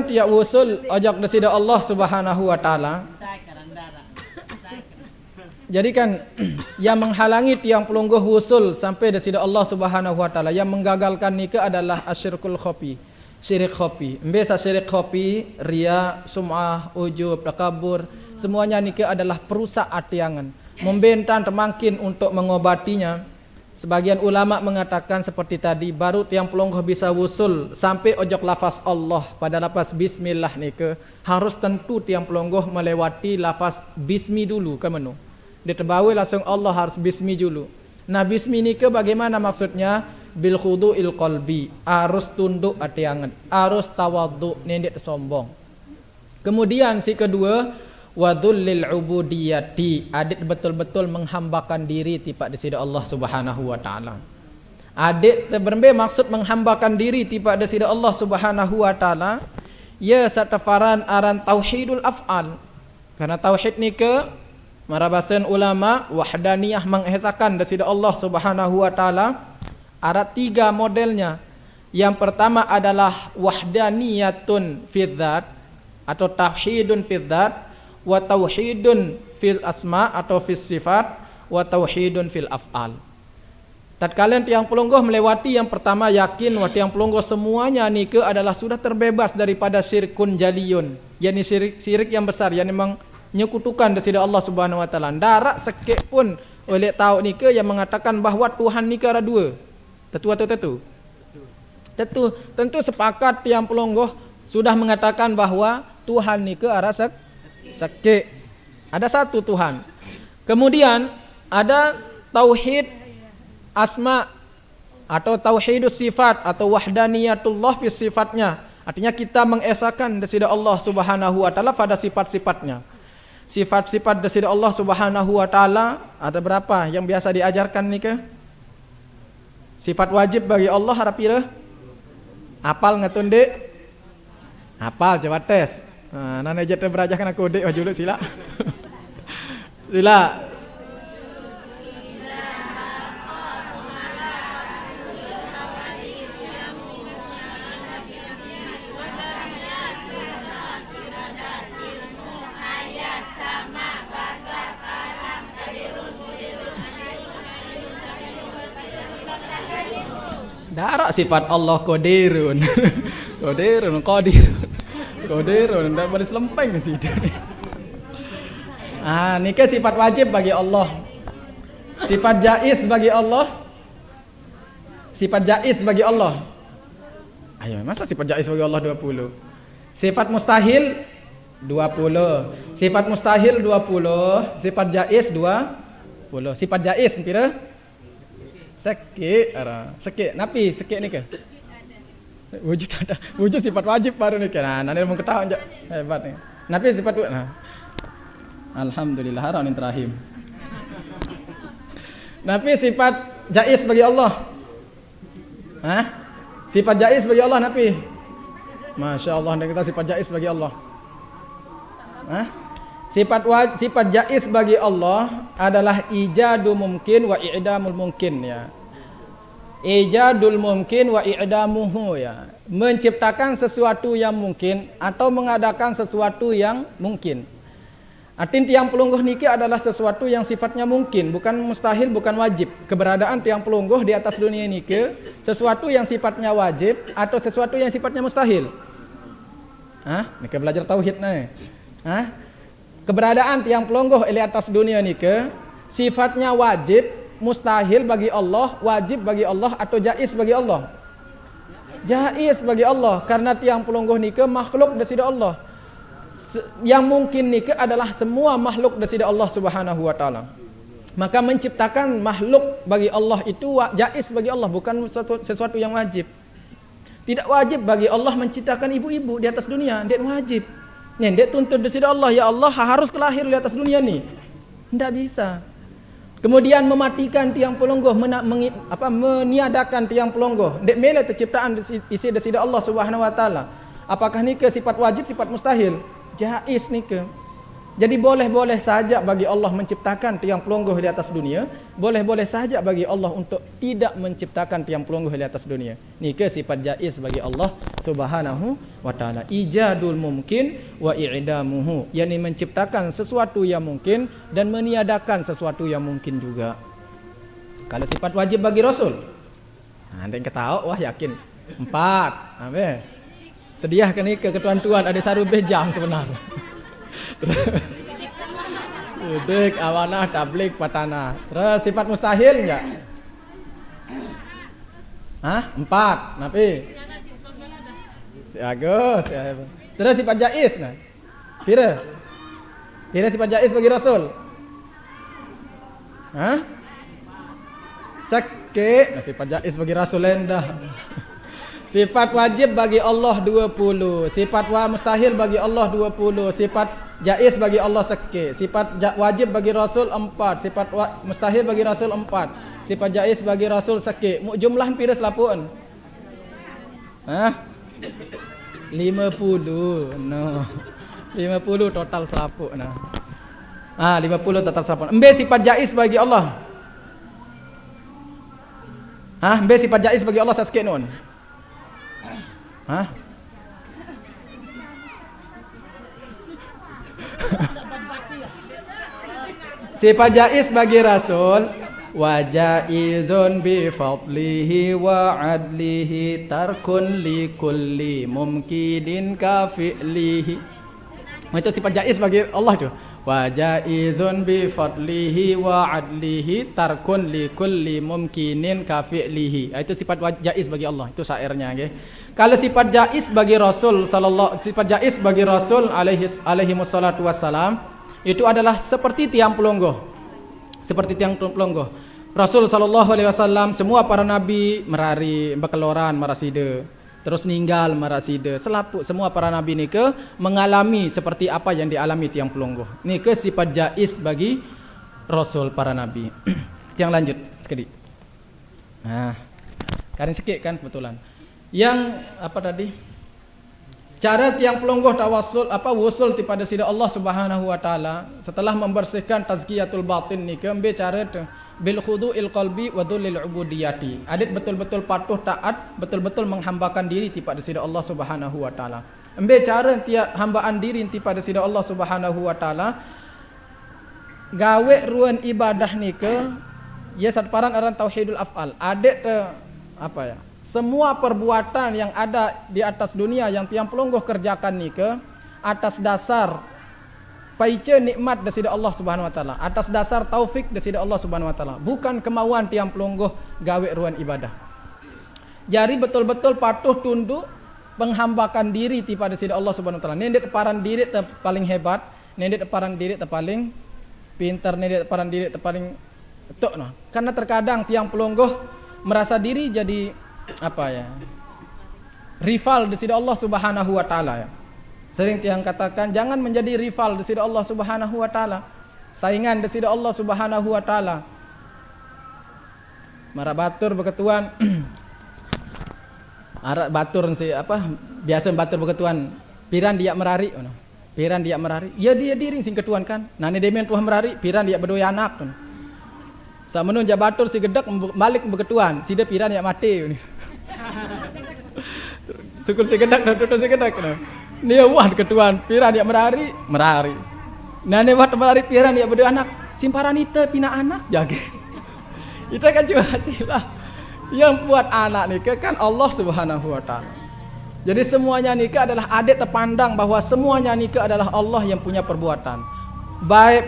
tiap usul ojok desida Allah Subhanahu wa taala. Jadi kan yang menghalangi tiang pelungguh wusul sampai desida Allah Subhanahu wa taala, yang menggagalkan nikah adalah asyirkul khafi, syirik khafi. Mbesa syirik khafi, riya, sum'ah, ujub, takabur, semuanya nikah adalah perusak atiangan. Membentan temangkin untuk mengobatinya. Sebagian ulama mengatakan seperti tadi, baru tiang pelungguh bisa wusul sampai ojok lafaz Allah pada lafaz bismillah nikah. Harus tentu tiang pelungguh melewati lafaz bismi dulu ke menu. Dia terbawa langsung Allah harus bismi dulu. Nah bismi ni ke bagaimana maksudnya? Bil khudu'il qalbi, harus tunduk hati angan, harus tawadhu, nendik sombong. Kemudian si kedua, wadhullil ubudiyati, adik betul-betul menghambakan diri tipak desida Allah Subhanahu wa taala. Adik terberbe maksud menghambakan diri tipak desida Allah Subhanahu wa taala, ya satafaran aran tauhidul af'al. Karena tauhid ni ke marabasan ulama wahdaniyah mengesakan desida Allah Subhanahu wa taala. Ada 3 modelnya. Yang pertama adalah wahdaniyatun fil dzat atau tauhidun fil dzat, wa tauhidun fil asma atau fis sifat, wa tauhidun fil af'al. Tatkala tiang pelungguh melewati yang pertama yakin bahwa tiang pelungguh semuanya nikah adalah sudah terbebas daripada syirkun jaliyun, yakni syirik yang besar yang memang nyekutukan desida Allah Subhanahu wa taala. Darak sekek pun oleh tahu nikah yang mengatakan bahawa Tuhan nikah ada 2. Tentu sepakat tiang pelungguh sudah mengatakan bahawa Tuhan nikah ada sekek. Ada satu Tuhan. Kemudian ada tauhid asma atau tauhidus sifat atau wahdaniyatullah fi sifatnya. Artinya kita mengesakan desida Allah Subhanahu wa taala pada sifat-sifatnya. Sifat-sifat desida Allah Subhanahu wa taala ada berapa yang biasa diajarkan nih ke? Sifat wajib bagi Allah harap pira? Apal ngetun dek? Apal coba tes. Nah, nana jatuh berajah kena kode wajib sila. Sila. Darak sifat Allah qadirun. Qadirun dan boleh selempeng sih dia ni. Ni ke sifat wajib bagi Allah. Sifat jaiz bagi Allah. Sifat jaiz bagi Allah. Ayo, masa sifat jaiz bagi Allah 20? Sifat mustahil 20. Sifat mustahil 20. Sifat jaiz 20. Sifat jaiz pira? Sikit ara. Sikit. Napi sikit ni ke? Wujud ada. Wujud sifat wajib baru ni ke. Nanti mau ketahuan je. Hebat ni. Napi sifat tu. Alhamdulillah harap ni terahim. Napi sifat jaiz bagi Allah. Sifat jaiz bagi Allah napi. Masya Allah, dan kita sifat jaiz bagi Allah. Sifat jaiz bagi Allah adalah ijadu mumkin wa i'damul mumkin ya. Ijadul mumkin wa i'damuhu ya. Menciptakan sesuatu yang mungkin atau mengadakan sesuatu yang mungkin. Artinya tiang pelungguh niki adalah sesuatu yang sifatnya mungkin, bukan mustahil, bukan wajib. Keberadaan tiang pelungguh di atas dunia niki sesuatu yang sifatnya wajib atau sesuatu yang sifatnya mustahil. Niki belajar tauhid nih. Keberadaan tiang pelungguh di atas dunia niki sifatnya wajib, mustahil bagi Allah, wajib bagi Allah atau jaiz bagi Allah? Jaiz bagi Allah, karena tiang pelungguh niki makhluk dari Allah. Yang mungkin niki adalah semua makhluk dari Allah Subhanahu wa taala. Maka menciptakan makhluk bagi Allah itu jaiz bagi Allah, bukan sesuatu yang wajib. Tidak wajib bagi Allah menciptakan ibu-ibu di atas dunia, dia wajib. Dia tuntut dari Allah, ya Allah harus kelahir di atas dunia ni. Tidak bisa. Kemudian mematikan tiang pelungguh, meniadakan tiang pelungguh. Dek mele terciptaan isi dari Allah Subhanahu wa taala. Apakah ni ke sifat wajib, sifat mustahil? Jaiz ni ke. Jadi boleh-boleh saja bagi Allah menciptakan tiang pelungguh di atas dunia, boleh-boleh saja bagi Allah untuk tidak menciptakan tiang pelungguh di atas dunia. Ni ke sifat jaiz bagi Allah Subhanahu wa taala. Ijadul mumkin wa i'damuhu, yakni menciptakan sesuatu yang mungkin dan meniadakan sesuatu yang mungkin juga. Kalau sifat wajib bagi Rasul, nanti kita tahu, wah yakin 4. Amin. Sediahkan ni ke ketuan-tuan ada saru bejang sebenarnya. Didik, amanah, tablik, patanah. Terus sifat mustahil enggak? 4. Napi? Bagus. Terus sifat jaiz nah. Pira sifat jaiz bagi Rasul? Sakit. Nah, sifat jaiz bagi Rasul lendah. Sifat wajib bagi Allah 20. Sifat mustahil bagi Allah 20. Sifat jaiz bagi Allah sikit. Sifat wajib bagi Rasul 4. Sifat mustahil bagi Rasul 4. Sifat jaiz bagi Rasul sikit. Jumlah pira selapun? 50. No. 50 total selaput nah. 50 total selaput. Embe sifat jaiz bagi Allah. Embe sifat jaiz bagi Allah sikit nun. Sifat jaiz bagi Rasul wa jaizun bi fadlihi wa adlihi tarkun li kulli mumkinin ka fi'lihi. Itu sifat jaiz bagi Allah tu. Wa jaizun bi fadlihi wa adlihi tarkun li kulli mumkinin ka fi'lihi. Itu sifat jaiz bagi Allah. Itu syairnya nggih. Kalau sifat jaiz bagi Rasul alaihi wassalatu wassalam itu adalah seperti tiang pelungguh. Seperti tiang pelungguh. Rasul sallallahu alaihi wasallam semua para nabi merari bekeloran marasida, terus ninggal marasida, selaput semua para nabi ni ke mengalami seperti apa yang dialami tiang pelungguh. Ni ke sifat jaiz bagi Rasul para nabi. Yang lanjut sekali. Karin sikit kan kebetulan. Yang apa tadi? Cara tiang pelungguh tawassul wusul kepada sida Allah Subhanahu wa taala setelah membersihkan tazkiyatul batin ni kembe cara bil khudu'il qalbi wa dhullil ubudiyati. Adik betul-betul patuh taat, betul-betul menghambakan diri kepada sida Allah Subhanahu wa taala. Embe cara tiap hambaan diri kepada sida Allah Subhanahu wa taala gawe ruan ibadah ni ke ya satparan aran tauhidul af'al. Adik te apa ya? semua perbuatan yang ada di atas dunia yang tiang pelonggoh kerjakan ni ke atas dasar paice nikmat dari Allah Subhanahu wa taala, atas dasar taufik dari Allah Subhanahu wa taala, bukan kemauan tiang pelonggoh gawe ruan ibadah. Jadi betul-betul patuh tunduk menghambakan diri pada Allah Subhanahu wa taala. Nendet paran diri paling hebat, nendet paran diri paling pintar, nendet paran diri paling tok no. Karena terkadang tiang pelonggoh merasa diri jadi apa ya? Rival di sisi Allah Subhanahu wa taala ya. Sering tiang katakan jangan menjadi rival di sisi Allah Subhanahu wa taala. Saingan di sisi Allah Subhanahu wa taala. Marah batur beketuan arak batur si apa? Biasa batur beketuan piran dia merari no. Piran dia merari. Ya dia diri sing ketuan kan. Nane demen tuah merari, piran dia berdua anak no. Samenun jabatur si gedak balik beketuan, si dia piran ya mati ni. Syukur si gedak dan tutup si gedak no. Dia wah ketuan, piran dia merari. Nane wat merari piran dia berdua anak. Simparan itu pina anak jaga. Itu kan juga hasillah. Yang buat anak nikah kan Allah Subhanahu wa taala. Jadi semuanya nikah adalah adik terpandang bahwa semuanya nikah adalah Allah yang punya perbuatan. Baik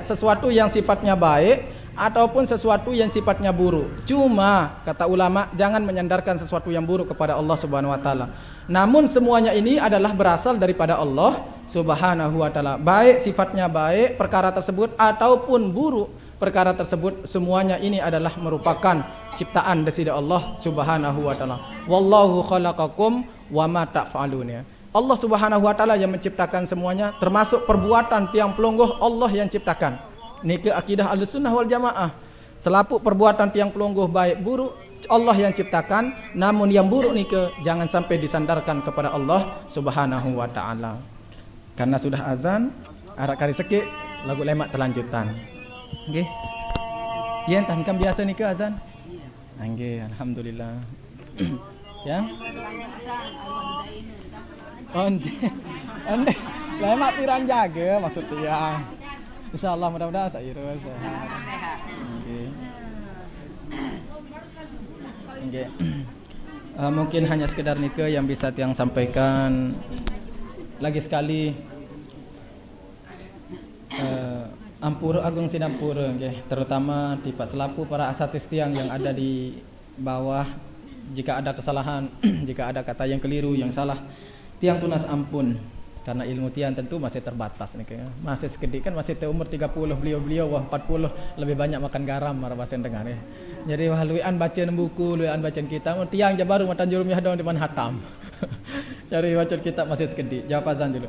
sesuatu yang sifatnya baik ataupun sesuatu yang sifatnya buruk. Cuma kata ulama jangan menyandarkan sesuatu yang buruk kepada Allah Subhanahu wa taala. Namun semuanya ini adalah berasal daripada Allah Subhanahu wa taala. Baik sifatnya baik perkara tersebut ataupun buruk perkara tersebut, semuanya ini adalah merupakan ciptaan dari Allah Subhanahu wa taala. Wallahu khalaqakum wama ta'falun ya. Allah Subhanahu wa taala yang menciptakan semuanya, termasuk perbuatan tiang pelonggoh Allah yang ciptakan. Ini akidah Ahlussunnah wal Jamaah. Selaput perbuatan tiang pelonggoh baik buruk Allah yang ciptakan, namun yang buruk ni jangan sampai disandarkan kepada Allah Subhanahu wa taala. Karena sudah azan, arak kari sekit lagu lemak terlanjutan. Nggih. Ya entah kan biasa ni azan? Nggih, alhamdulillah. Ya. Ande lemak piran jaga maksud dia. InsyaAllah mudah-mudahan saya sehat. Okay. Mungkin hanya sekedar nikah yang bisa tiang sampaikan. Lagi sekali Ampura Agung Sinampura okay. Terutama di Pak Selapu para asatis tiang yang ada di bawah. Jika ada kesalahan, jika ada kata yang keliru, yang salah, tiang tunas ampun. Karena ilmu tiang tentu masih terbatas nih kayaknya. Masih sekedik kan masih umur 30, beliau wah 40 lebih banyak makan garam marah bahasa dengar ya. Jadi wah luian baca buku, luian baca kitab, tiang je baru matan jurumiah dong di mana hatam. Jadi baca kitab masih sekedik. Jawab azan dulu.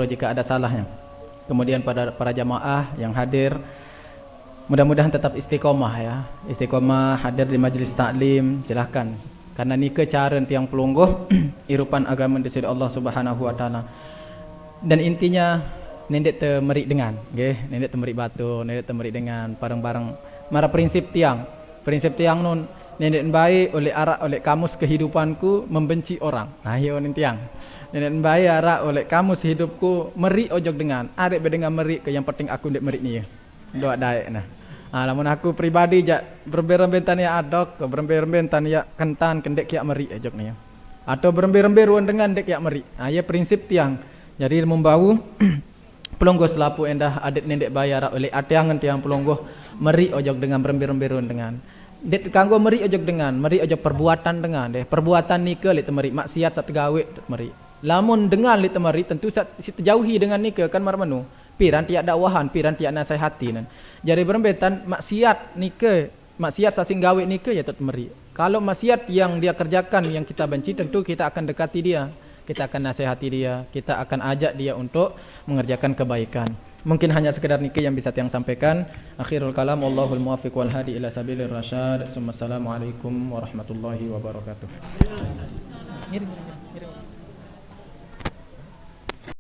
jika ada salahnya. Kemudian pada para jamaah yang hadir, mudah-mudahan tetap istiqomah ya. Istiqomah hadir di majlis taklim, silahkan. Karena nikah cara tiang pelungguh irupan agama dari Allah Subhanahu wa taala. Dan intinya nendek temerik dengan, nggih, nendek temerik batu, nendek temerik dengan bareng-bareng. Mara prinsip tiang nun nendek baik oleh arak oleh kamus kehidupanku membenci orang. Nah, yo tiang. Nendek baik arak oleh kamus hidupku merik ojok dengan. Arek bedengan merik ke yang penting aku ndek merik ni. Doa daek nah. Lamun aku pribadi jak berembe-rembentan ya adok, berembe-rembentan ya kentan kendek kiak merik ojok ni. Atau berembe-rembe ruan dengan dek kiak merik. Ya prinsip tiang. Jadi membau pelonggo selapu endah adet nendek bayar oleh atiangan tiang pelonggo meri ojok dengan berembe-rembe ruan dengan. Det kanggo meri ojok dengan, meri ojok perbuatan dengan deh. Perbuatan nikah li temeri maksiat sat gawe meri. Lamun dengan li temeri tentu si terjauhi dengan nikah kan marmanu. Piran tiak dakwahan, piran tiak nasihati nan. Jadi berembetan maksiat nikah, maksiat sasing gawe nikah ya tet meri. Kalau maksiat yang dia kerjakan yang kita benci tentu kita akan dekati dia. Kita akan nasihati dia, kita akan ajak dia untuk mengerjakan kebaikan. Mungkin hanya sekedar nikah yang bisa tiang sampaikan. Akhirul kalam, wallahul muwaffiq wal hadi ila sabilir rasyad. Assalamualaikum warahmatullahi wabarakatuh.